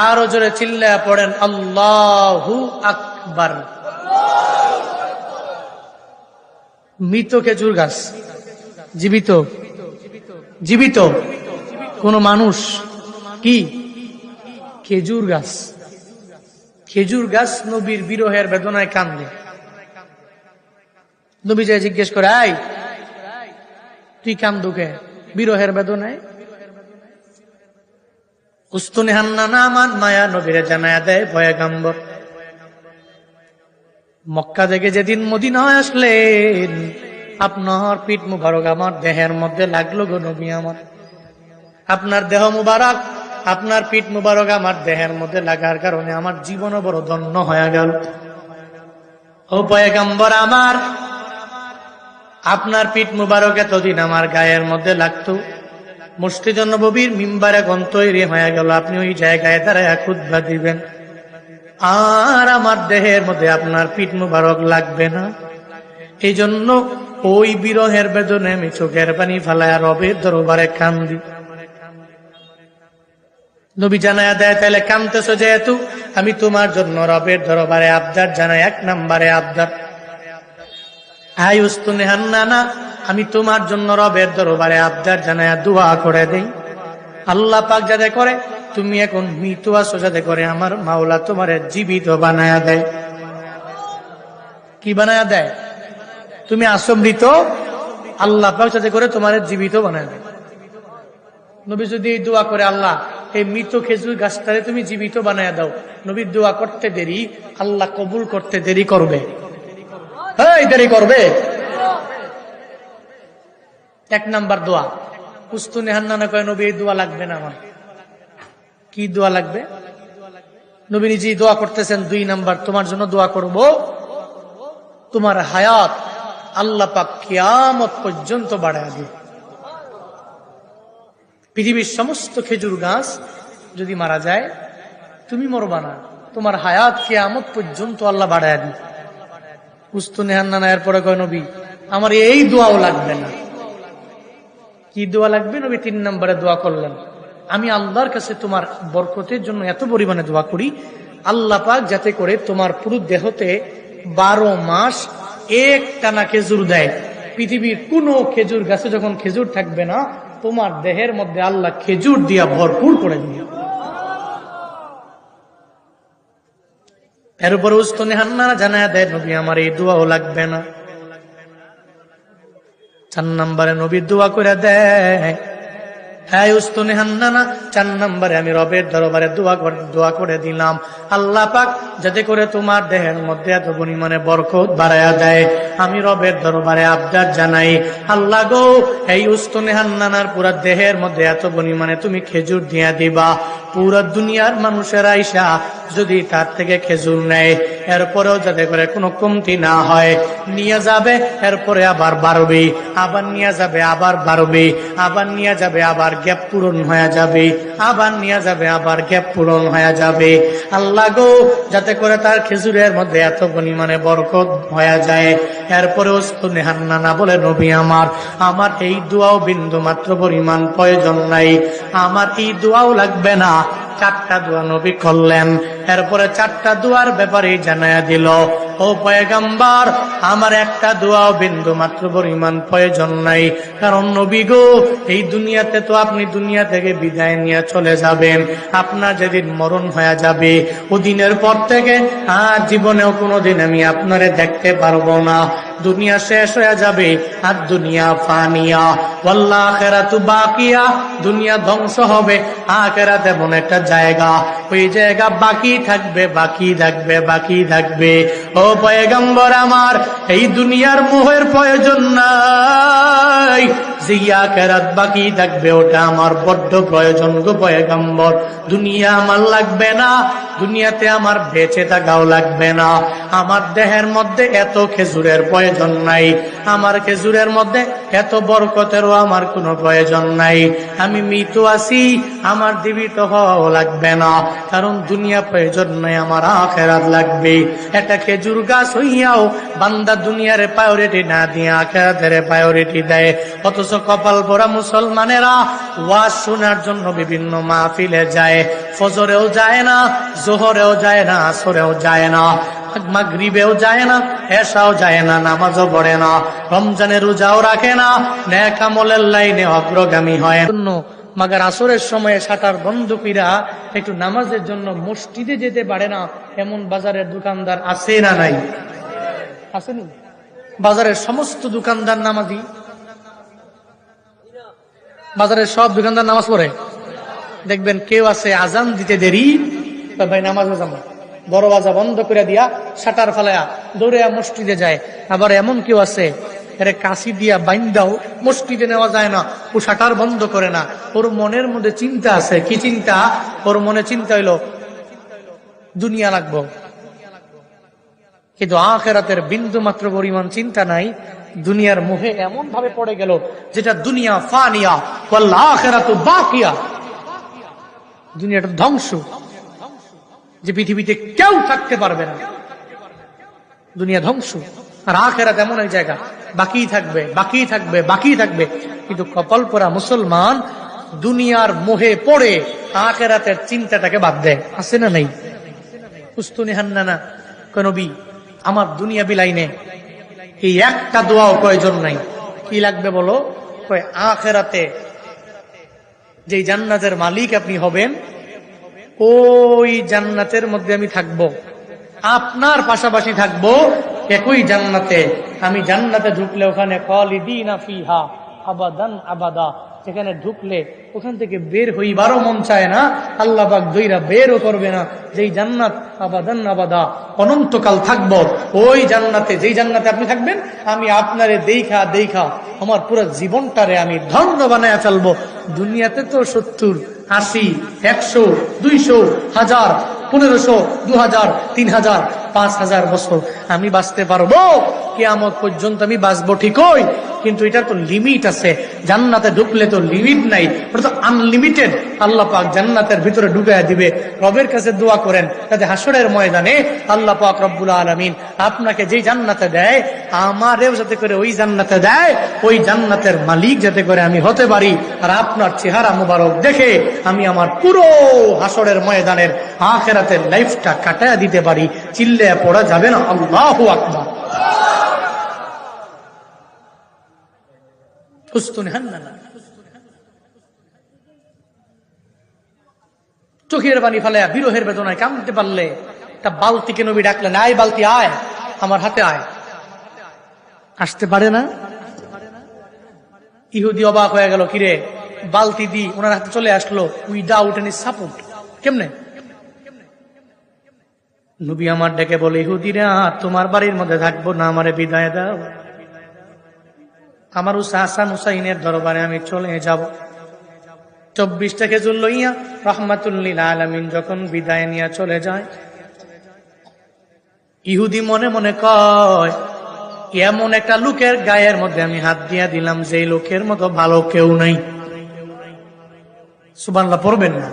আরো জোরে চিল্লায়া পড়েন আল্লাহু আকবার। মৃত খেজুর গাছ, জীবিত জীবিত কোন মানুষ কি? খেজুর গাছ। খেজুর গাছ নবীর বিরহের বেদনায় কান্দে। নবী যায় জিজ্ঞেস করে, আই তুই কান্দু কে বিরহের বেদনায়? উস্তুনে হান্নানা আমার মায়া নবীরে জানায়া দেয়, পয়গম্বর, মক্কা থেকে যেদিন মদিনায় আসলেন, আপনার পিঠ মুবারক আমার দেহের মধ্যে লাগলো গো নবী আমার। আপনার দেহ মুবারক, আপনার পিঠ মুবারক আমার দেহের মধ্যে লাগার কারণে আমার জীবন বড় ধন্য হয়ে গেল। ও পয়গম্বর আমার, আপনার পিঠ মুবারক এতদিন আমার গায়ের মধ্যে লাগতো, মসজিদে নববীর মিম্বার এখন তৈরি হয়ে গেল, আপনি ওই জায়গায় দাঁড়ায় খুতবা দিবেন, আর আমার দেহের মধ্যে আপনার পিঠ মুবারক লাগবে না। এই জন্য ওই বিরহের বেদনে আমি চোখের পানি ফালায়া রবের দরবারে কান্দি। নবী জানায়া দেয়, তাহলে কান্দতেছো যেহেতু, আমি তোমার জন্য রবের দরবারে আবদার জানাই। এক নম্বরে আবদার, হাই উস্তুনে হান্নানা, আমি তোমার জন্য রবের দরবারে আবদার জানায়া দোয়া করে দেই, আল্লাহ পাক যাতে করে তুমি এখন মৃত আছো, যাতে করে আমার মাওলা তোমার জীবিত বানায়া দেয়। কি বানায়া দেয়? তুমি আসো মৃত, আল্লাহ পাক যাতে করে তোমার জীবিত বানায়া দেয়। নবী যদি দোয়া করে, আল্লাহ এই মৃত খেজুর গাছটারে তুমি জীবিত বানায়া দাও, নবীর দোয়া করতে দেরি, আল্লাহ কবুল করতে দেরি করবে? এই দেরি করবে? এক নাম্বার দোয়া। উস্তুনে হান্নানা কয়, নবী এই দোয়া লাগবে না আমার। কি দোয়া লাগবে? নবী নিজেই দোয়া করতেছেন। 2 নাম্বার, তোমার জন্য দোয়া করব তোমার হায়াত আল্লাহ পাক কিয়ামত পর্যন্ত বাড়ায় দিবে। পৃথিবীর সমস্ত খেজুর গাছ যদি মারা যায়, তুমি মরবা না, তোমার হায়াত কিয়ামত পর্যন্ত আল্লাহ বাড়ায় দিবে। উস্তুনে হান্নানা এরপরে কয়, নবী আমার এই দোয়াও লাগবে না। কি দোয়া লাগবে? নবী 3 নম্বরে দোয়া করলেন, আমি আল্লাহর কাছে তোমার বরকতের জন্য এত পরিমাণে দোয়া করি, আল্লাহ পাক যাতে করে তোমার পুরো দেহতে 12 মাস এক টানা খেজুর দেয়। পৃথিবীর কোনো খেজুর গাছে যখন খেজুর থাকবে না, তোমার দেহের মধ্যে আল্লাহ খেজুর দিয়া ভরপুর করে দিবে। এর উপরে উস্তনে হান্নানা জানায় দেয়, নবী আমার এই দোয়াও লাগবে না। 4 নম্বরে নবী দোয়া করে দেয়, হ্যাঁ উস্তনে হান্নানা 4 নম্বরে আমি রবের দরবারে দোয়া করে দিলাম, আল্লাহ পাক যাতে করে তোমার দেহের মধ্যে এত পরিমাণে বরকত বাড়ায়া দেয়। আমি রবের দরবারে আবদার জানাই, আল্লাহ গো এই উস্তনে হান্নানার পুরা দেহের মধ্যে এত পরিমাণে তুমি খেজুর দিয়া দিবা, পুরা দুনিয়ার মানুষের আইসা যদি তার থেকে খেজুর নেয়, এরপরেও যাতে করে কোনো কমতি না হয়, নিয়ে যাবে, এরপরে আবার বাড়বে, আবার নিয়ে যাবে, আবার বাড়বে, আবার নিয়ে যাবে, আবার গ্যাপ পূরণ হয়ে যাবে, আবার নিয়ে যাবে, আবার গ্যাপ পূরণ হয়ে যাবে। আল্লাহ গো যাতে করে তার খেজুরের মধ্যে এত পরিমাণে বরকত হয়ে যায়। এরপরে উস্তনে হান্নানা বলে, নবী আমার এই দোয়াও বিন্দু মাত্র পরিমাণ প্রয়োজন নাই, আমার এই দোয়াও লাগবে না। 4টা দোয়া নবী করলেন। এরপরে 4টা দোয়ার ব্যাপারে জানায়া দিল, ও পয়গম্বর আমার একটা দোয়াও বিন্দু মাত্র পরিমাণ প্রয়োজন নাই, কারণ নবী গো এই দুনিয়াতে তো আপনি দুনিয়া থেকে বিদায় নিয়ে চলে যাবেন, আপনার যেদিন মরণ হয়ে যাবে ওদিনের পর থেকে আর জীবনেও কোনোদিন আমি আপনারে দেখতে পারবো না। দুনিয়া শেষ হয়ে যাবে, আর দুনিয়া ফানিয়া ওয়াল আখিরাতু বাকিয়া, দুনিয়া ধ্বংস হবে, আখিরাত এমন একটা জায়গা, ওই জায়গা বাকি থাকবে, বাকি থাকবে, বাকি থাকবে। ও পয়গম্বর আমার এই দুনিয়ার মোহের প্রয়োজন নাই, যে আখিরাত বাকি থাকবে ওটা আমার বড্ড প্রয়োজন গো পয়গম্বর। দুনিয়া আমার লাগবে না, দুনিয়াতে আমার বেঁচে থাকাও লাগবে না, আমার দেহের মধ্যে এত খেজুরের প্রয়োজন নাই, আমার খেজুরের মধ্যে এত বরকতেরও আমার কোনো প্রয়োজন নাই। আমি মৃত আছি, আমার জীবিত হওয়াও লাগবে না, কারণ দুনিয়া প্রয়োজন নাই, আমার আখিরাত লাগবে। একটা খেজুর গাছ হইয়াও বান্দা দুনিয়ার প্রায়োরিটি না দিয়ে আখিরাতের প্রায়োরিটি দেয়। অথচ কপাল পোড়া মুসলমানেরা ওয়াজ শোনার জন্য বিভিন্ন মাহফিলে যায়, ফজরেও যায় না, জোহরেও যায় না, আসরেও যায় না, মাগরিবেও যায় না, এশাও যায় না, নামাজও পড়ে না, রমজানের রোজাও রাখে না, নেক আমলের লাইনে অগ্রগামী হয় না। মাগার আসরের সময়ে শাটার বন্ধ কইরা একটু নামাজের জন্য মসজিদে যেতে পারে না, এমন বাজারের দোকানদার আছে না নাই? আসেনি? বাজারের সমস্ত দোকানদার নামাজি, বাজারের সব দোকানদার নামাজ পড়ে। দেখবেন কেউ আছে আজান দিতে দেরি, ভাই নামাজে যাবো, দরওয়াজা বন্ধ করে দিয়া শাটার ফালায়া দৌড়ে মসজিদে যায়। আবার এমন কেউ আছে এর কাশি দিয়া বাইন্দাও মসজিদে নেওয়া যায় না, ও শাটার বন্ধ করে না। ওর মনের মধ্যে চিন্তা আছে, কি চিন্তা? ওর মনে চিন্তা হইলো দুনিয়া লাগবো, কিন্তু আখিরাতের বিন্দু মাত্র পরিমাণ চিন্তা নাই। দুনিয়ার মোহে এমন ভাবে পড়ে গেল যেটা দুনিয়া ফানিয়া ওয়াল আখিরাতু বাকিয়া, দুনিয়াটা ধ্বংস, যে পৃথিবীতে কেউ থাকতে পারবে না, দুনিয়া ধ্বংস। আর আখিরাত এমন এক জায়গা বাকি থাকবে, বাকি থাকবে, বাকি থাকবে। কিন্তু কপাল পোড়া মুসলমান দুনিয়ার মোহে পড়ে আখিরাতের চিন্তাটাকে বাদ দেয়। আছে না নাই? উস্তুনে হান্নানা কয়, নবী আমার দুনিয়া বিলাইনে এই একটা দোয়াও প্রয়োজন নাই। কি লাগবে বলো? কয় আখিরাতে যেই জান্নাতের মালিক আপনি হবেন, ওই জান্নাতের মধ্যে আমি থাকবো, আপনার পাশাপাশি থাকবো একই জান্নাতে। আমি জান্নাতে ঢুকলে ওখানে খালিদিনা ফিহা আবাদান আবাদা, সেখানে ঢুকলে ওখান থেকে বের হইবারও মন চায় না, আল্লাহ পাক দইরা বেরও করবে না। যেই জান্নাত আবাদান আবাদা, অনন্তকাল থাকবো ওই জান্নাতে। যেই জান্নাতে আপনি থাকবেন, আমি আপনারে দেখা দেখা আমার পুরো জীবনটারে আমি ধন্য বানায় ফেলবো। দুনিয়াতে তো 70, 80, 100, 200, 1000, 1500, 2000, 3000, 5000 বছর আমি বাঁচতে পারবো, কিয়ামত পর্যন্ত আমি বাঁচবো ঠিকই, কিন্তু এটার তো লিমিট আছে। জান্নাতে ঢুকলে তো লিমিট নাই, ওটা তো আনলিমিটেড। আল্লাহ পাক জান্নাতের ভিতরে ঢুকাইয়া দিবে। রবের কাছে দোয়া করেন যাতে হাসরের ময়দানে আল্লাহ পাক রব্বুল আলামিন আপনাকে যেই জান্নাতে দেয় আমারেও যাতে করে ওই জান্নাতে দেয়, ওই জান্নাতের মালিক যাতে করে আমি হতে পারি, আর আপনার চেহারা মুবারক দেখে আমি আমার পুরো হাসরের ময়দানের আখিরাতের লাইফটা কাটায়া দিতে পারি। চিল্লে পড়া যাবে না আল্লাহু আকবার। চোখের পানি ফেলে বিরহের বেদনায় কাঁদতে পারলে একটা বালতিকে নবী ডাকলেন, আয় বালতি আয়, আমার হাতে আয়। আসতে পারে না। ইহুদি অবাক হয়ে গেল, কিরে বালতি দি ওনার হাতে চলে আসলো উইদাউট এনি সাপোর্ট, কেমনে? নবী আমার ডেকে বলে, ইহুদিরা তোমার বাড়ির মধ্যে থাকবো না, আমারে বিদায় দাও, আমার হাসান হুসাইনের দরবারে আমি চলে যাব। 24টা খেজুর লইয়া রাহমাতুল লিল আলামিন যখন বিদায় নিয়ে চলে যায়, ইহুদি মনে মনে কয়, এমন একটা লোকের গায়ের মধ্যে আমি হাত দিয়া দিলাম যে লোকের মতো ভালো কেউ নাই। সুবহানাল্লাহ পড়বেন না?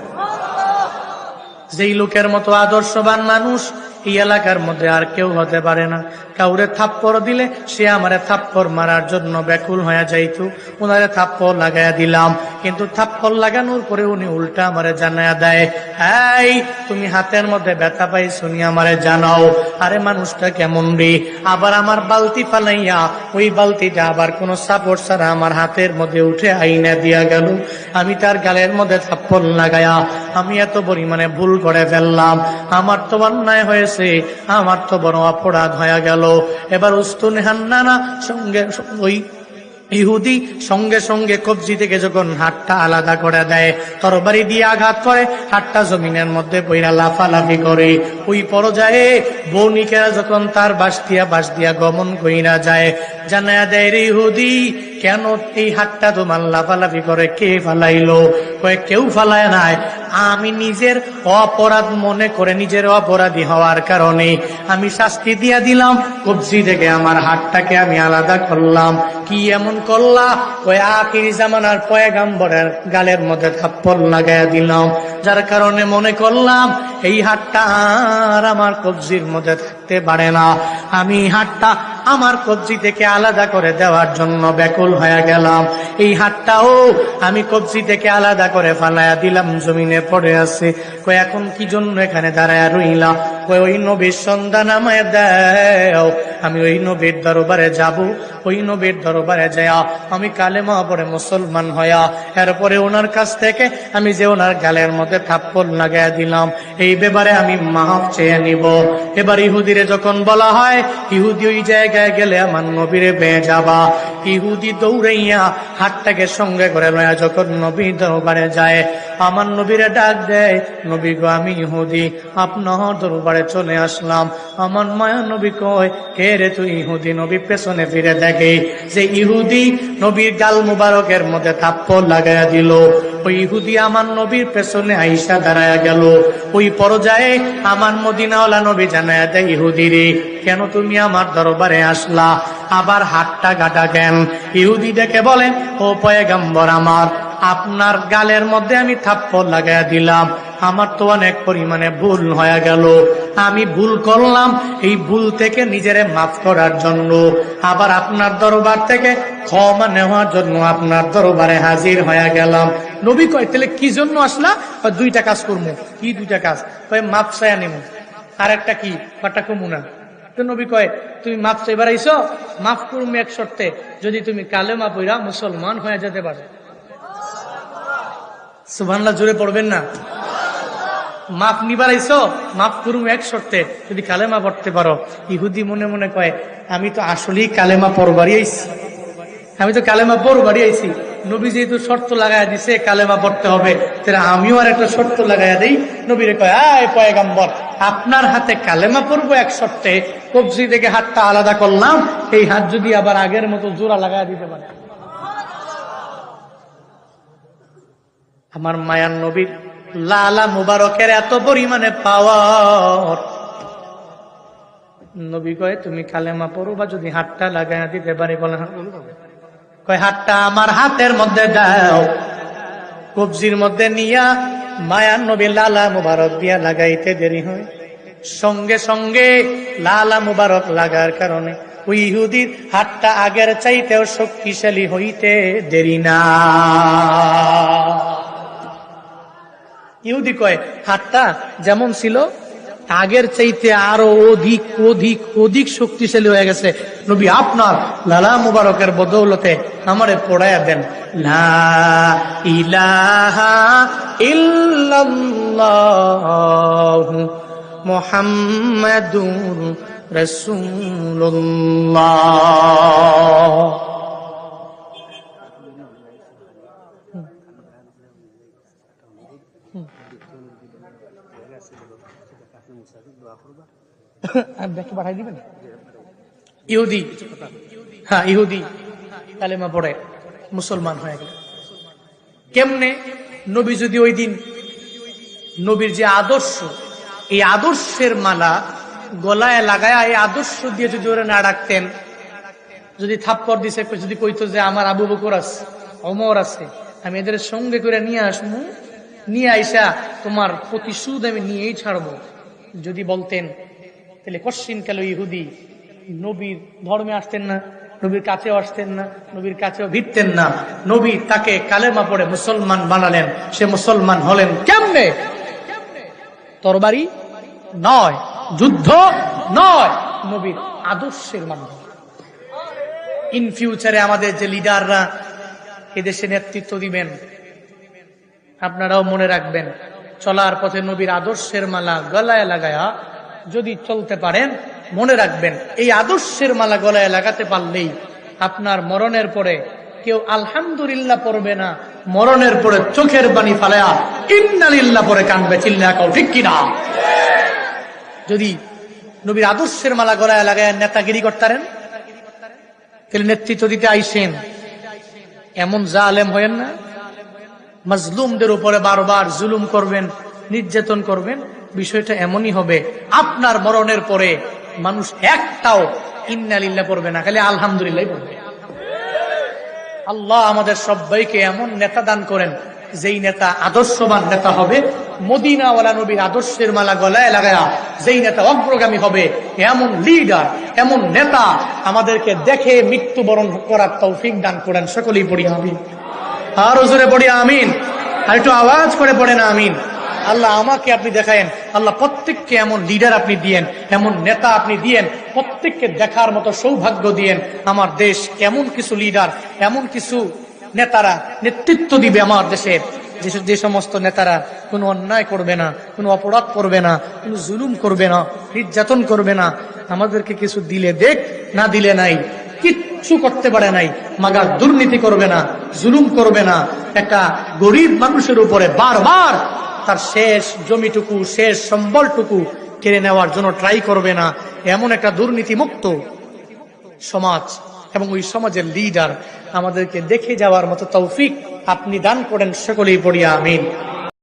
যেই লোকের মতো আদর্শবান মানুষ এই এলাকার মধ্যে আর কেউ হতে পারে না। কাউরে থাপ্পড় দিলে সে আমারে থাপ্পড় মারার জন্য ব্যাকুল হয়ে যাইতো, উনারে থাপ্পড় লাগাইয়া দিলাম, কিন্তু থাপ্পড় লাগানোর পরে উনি উল্টা আমারে জানাইয়া দেয়, এই তুমি হাতের মধ্যে ব্যথা পাই শুনি আমারে জানাও। আরে মানুষটা কেমন রে, আবার আমার বালতি ফালাইয়া ওই বালতিটা আবার কোন সাপোর্ট ছাড়া আমার হাতের মধ্যে উঠে আইনা দিয়া গেল। আমি তার গালের মধ্যে থাপ্পড় লাগাইয়া আমি এত পরিমাণে ভুল করে ফেললাম, আমার তো অন্যায় হয়েছে, আমার তো বড় অপরাধ হয়ে গেল। এবার উস্তুনে হান্নানা সঙ্গে ওই ইহুদি সঙ্গে সঙ্গে কবজি থেকে যখন হাতটা আলাদা করে দেয়, তরবারি দিয়ে আঘাত করে, হাতটা জমিনের মধ্যে পইরা লাফালাফি করে। ওই পর্যায়ে বণিকেরা যখন তার বাস দিয়া গমন কইরা যায়, জানায়া দেয়, রে ইহুদি কেন এই হাতটা তোমার লাফালাফি করে, কে ফালাইলো? কয়ে কেউ ফালায় নাই, আমি নিজের অপরাধ মনে করে নিজের অপরাধী হওয়ার কারণে আমি শাস্তি দিয়া দিলাম, কবজি থেকে আমার হাতটাকে আমি আলাদা করলাম। কি এমন করলা? ওই আখিরি জামানার পয়গাম্বরের গালের মধ্যে থাপ্পড় লাগাইয়া দিলাম, যার কারণে মনে করলাম এই হাতটা আর আমার কবজির মধ্যে থাকতে পারে না। আমি হাতটা আমার কবজি থেকে আলাদা করে দেওয়ার জন্য ব্যাকুল হয়ে গেলাম। এই হাতটাও আমি কবজি থেকে আলাদা করে ফালাইয়া দিলাম, জমিনে পড়ে আছে। কই এখন কি জন্য এখানে দাঁড়ায় রইলাম? কই ওই নবীর সন্ধান আমায় দাও, আমি ওই নবীর দরবারে যাব। ওই নবীর দরবারে যায়া আমি কালেমা পড়ে মুসলমান হয়া এরপরে ওনার কাছ থেকে আমি যে ওনার গালের মধ্যে থাপ্পড় লাগাইয়া দিলাম, এই ব্যাপারে আমি মাফ চেয়ে নিব। এবার ইহুদিরে যখন বলা হয় ইহুদি ওই জায়গায় গেলে আমার নবীরে পেয়ে যাবা, ইহুদি দৌড়াইয়া হাতটাকে সঙ্গে করে লয়া যখন নবীর দরবারে যায়, আমার নবীরে ডাক দেয়, নবী গো আমি ইহুদি আপনার দরবারে চলে আসলাম। আমার মায়া নবী কয়, কে রে তুই ইহুদি? নবী পেছনে ফিরে দেখে যে ইহুদি নবীর গাল মুবারকের মধ্যে থাপ্পড় লাগাইয়া দিল। ওই ইহুদি আমার নবীর পেছনে আইসা দাঁড়ায়া গেল। ওই পর্যায়ে আমার মদিনাওয়ালা নবী জানায়া দেয়, ইহুদি রে কেন তুমি আমার দরবারে আসলা? আবার হাতটা গাটা কেন? ইহুদি ডেকে বলে, ও পয়গম্বর আমার, আপনার গালের মধ্যে আমি থাপ্পড় লাগাইয়া দিলাম, আমার তো অনেক পরিমাণে ভুল হয়ে গেল, আমি ভুল করলাম, এই ভুল থেকে নিজেরে মাফ করার জন্য আবার আপনার দরবার থেকে ক্ষমা নেওয়ার জন্য আপনার দরবারে হাজির হয়ে গেলাম। নবী কয়, তাহলে কি জন্য আসলা? দুইটা কাজ করবো। কি দুইটা কাজ? কয় মাফ চাইয়া নেব। আর একটা কি? কটা কমু না। তো নবী কয়, তুমি মাফ চাইবার আইছো, মাফ করুম এক শর্তে, যদি তুমি কালেমা পইরা মুসলমান হয়ে যেতে পারো। সুবহানাল্লাহ জোরে পড়বেন না? মাফ নিবার আইছো, মাফ করুম এক শর্তে, যদি কালেমা পড়তে পারো। ইহুদি মনে মনে কয়, আমি তো আসলেই কালেমা পড়বারই আইছি, আমি তো কালেমা পড়বারই আইছি, নবী যেহেতু শর্ত লাগাইয়া দিছে কালেমা পড়তে হবে, তাহলে আমিও আর একটা শর্ত লাগাইয়া দিই। নবীরে কয়, আয় পয়গম্বর, আপনার হাতে কালেমা পড়বো এক শর্তে, কবজি থেকে হাতটা আলাদা করলাম, এই হাত যদি আবার আগের মতো জোড়া লাগাইয়া দিতে পারে। আমার মায়ার নবীর লালা মুবারকের এত পরিমাণে পাওয়ার, নবী কয় তুমি কালেমা পড়ো বা যদি হাতটা লাগাই দিতে পারি, বলে কয় হাতটা আমার হাতের মধ্যে দাও। কবজির মধ্যে নিয়া মায়ার নবী লালা মুবারক দিয়া লাগাইতে দেরি হয়, সঙ্গে সঙ্গে লালা মুবারক লাগার কারণে ওই ইহুদির হাতটা আগের চাইতেও শক্তিশালী হইতে দেরি না। ইহুদি কয় হাতটা যেমন ছিল আগের চাইতে আরো অধিক অধিক অধিক শক্তিশালী হয়ে গেছে। নবী আপনার লালা মুবারকের বদৌলতে আমারে পড়াইয়া দেন লা ইলাহা ইল্লাল্লাহু মুহাম্মাদুর রাসূলুল্লাহ। পাঠাই দিবেন। ইহুদি, হ্যাঁ ইহুদি কালেমা পড়ে মুসলমান হয়ে গেল কেমনে? নবী যদি ওই দিন নবীর যে আদর্শ, এই আদর্শের মালা গলায় লাগায় এই আদর্শ দিয়ে যদি ওরা না ডাকতেন, যদি থাপ্পড় দিছে, যদি কইতো যে আমার আবু বকর আছে, ওমর আছে, আমি এদের সঙ্গে করে নিয়ে আসবো, নিয়ে আইসা তোমার প্রতিশোধ আমি নিয়েই ছাড়বো, যদি বলতেন, তাহলে কশ্চিন কাল ইহুদি নবীর ধর্মে আসতেন না, নবীর কাছেও আসতেন না, নবীর কাছেও ভিড়তেন না। নবী তাকে কালেমা পড়ে মুসলমান বানালেন। সে মুসলমান হলেন কেমনে? তরবারি নয়, যুদ্ধ নয়, নবীর আদর্শের মাধ্যমে। ইন ফিউচারে আমাদের যে লিডাররা এদেশে নেতৃত্ব দিবেন, আপনারাও মনে রাখবেন, চলার পথে নবীর আদর্শের মালা গলায় লাগায়া যদি চলতে পারেন, মনে রাখবেন এই আদর্শের মালা গলায় লাগাতে পারলেই আপনার মরণের পরে কেউ আলহামদুলিল্লাহ পড়বে না, মরণের পরে চোখের পানি ফালায়া ইন্নালিল্লাহ পরে কানবে, চিল্লা কাও ঠিক কিনা? যদি নবীর আদর্শের মালা গলায় লাগায় নেতাগিরি করতারেন, তাহলে নেতৃত্ব দিতে আইসেন, এমন জালেম হয়েন না, মাজলুমদের উপরে বারবার জুলুম করবেন, নির্যাতন করবেন। বিষয়টা এমনই হবে, আপনার মরণের পরে মানুষ একটাও ইন্নালিল্লাহ পড়বে না, খালি আলহামদুলিল্লাহ পড়বে। আল্লাহ আমাদের সবাইকে এমন নেতা দান করেন, যেই নেতা আদর্শবান নেতা হবে, মদিনাওয়ালা নবীর আদর্শের মালা গলায় লাগায়া যেই নেতা অগ্রগামী হবে, এমন লিডার, এমন নেতা আমাদেরকে দেখে মৃত্যুবরণ করার তৌফিক দান করেন। সকলেই পড়ি আমিন। আরো জোরে পড়ি আমিন, আর একটু আওয়াজ করে পড়ে না আমিন। আল্লাহ আমাকে আপনি দেখায়েন, আল্লাহ প্রত্যেককে এমন লিডার আপনি দিয়েন, এমন নেতা আপনি দিয়েন, প্রত্যেককে দেখার মতো সৌভাগ্য দিয়েন। আমার দেশ এমন কিছু লিডার, এমন কিছু নেতারা নেতৃত্ব দিবে আমার দেশের, যে সমস্ত নেতারা কোনো অন্যায় করবে না, কোনো অপরাধ করবে না, কোনো জুলুম করবে না, নির্যাতন করবে না। আমাদেরকে কিছু দিলে দেখ, না দিলে নাই, কিচ্ছু করতে পারে নাই, মাগার দুর্নীতি করবে না, জুলুম করবে না, একটা গরিব মানুষের উপরে বারবার তার শেষ জমিটুকু, শেষ সম্বলটুকু কেড়ে নেওয়ার জন্য ট্রাই করবে না, এমন একটা দুর্নীতি মুক্ত সমাজ এবং ওই সমাজের লিডার আমাদেরকে দেখে যাওয়ার মতো তৌফিক আপনি দান করেন। সকলেই পড়িয়া আমিন।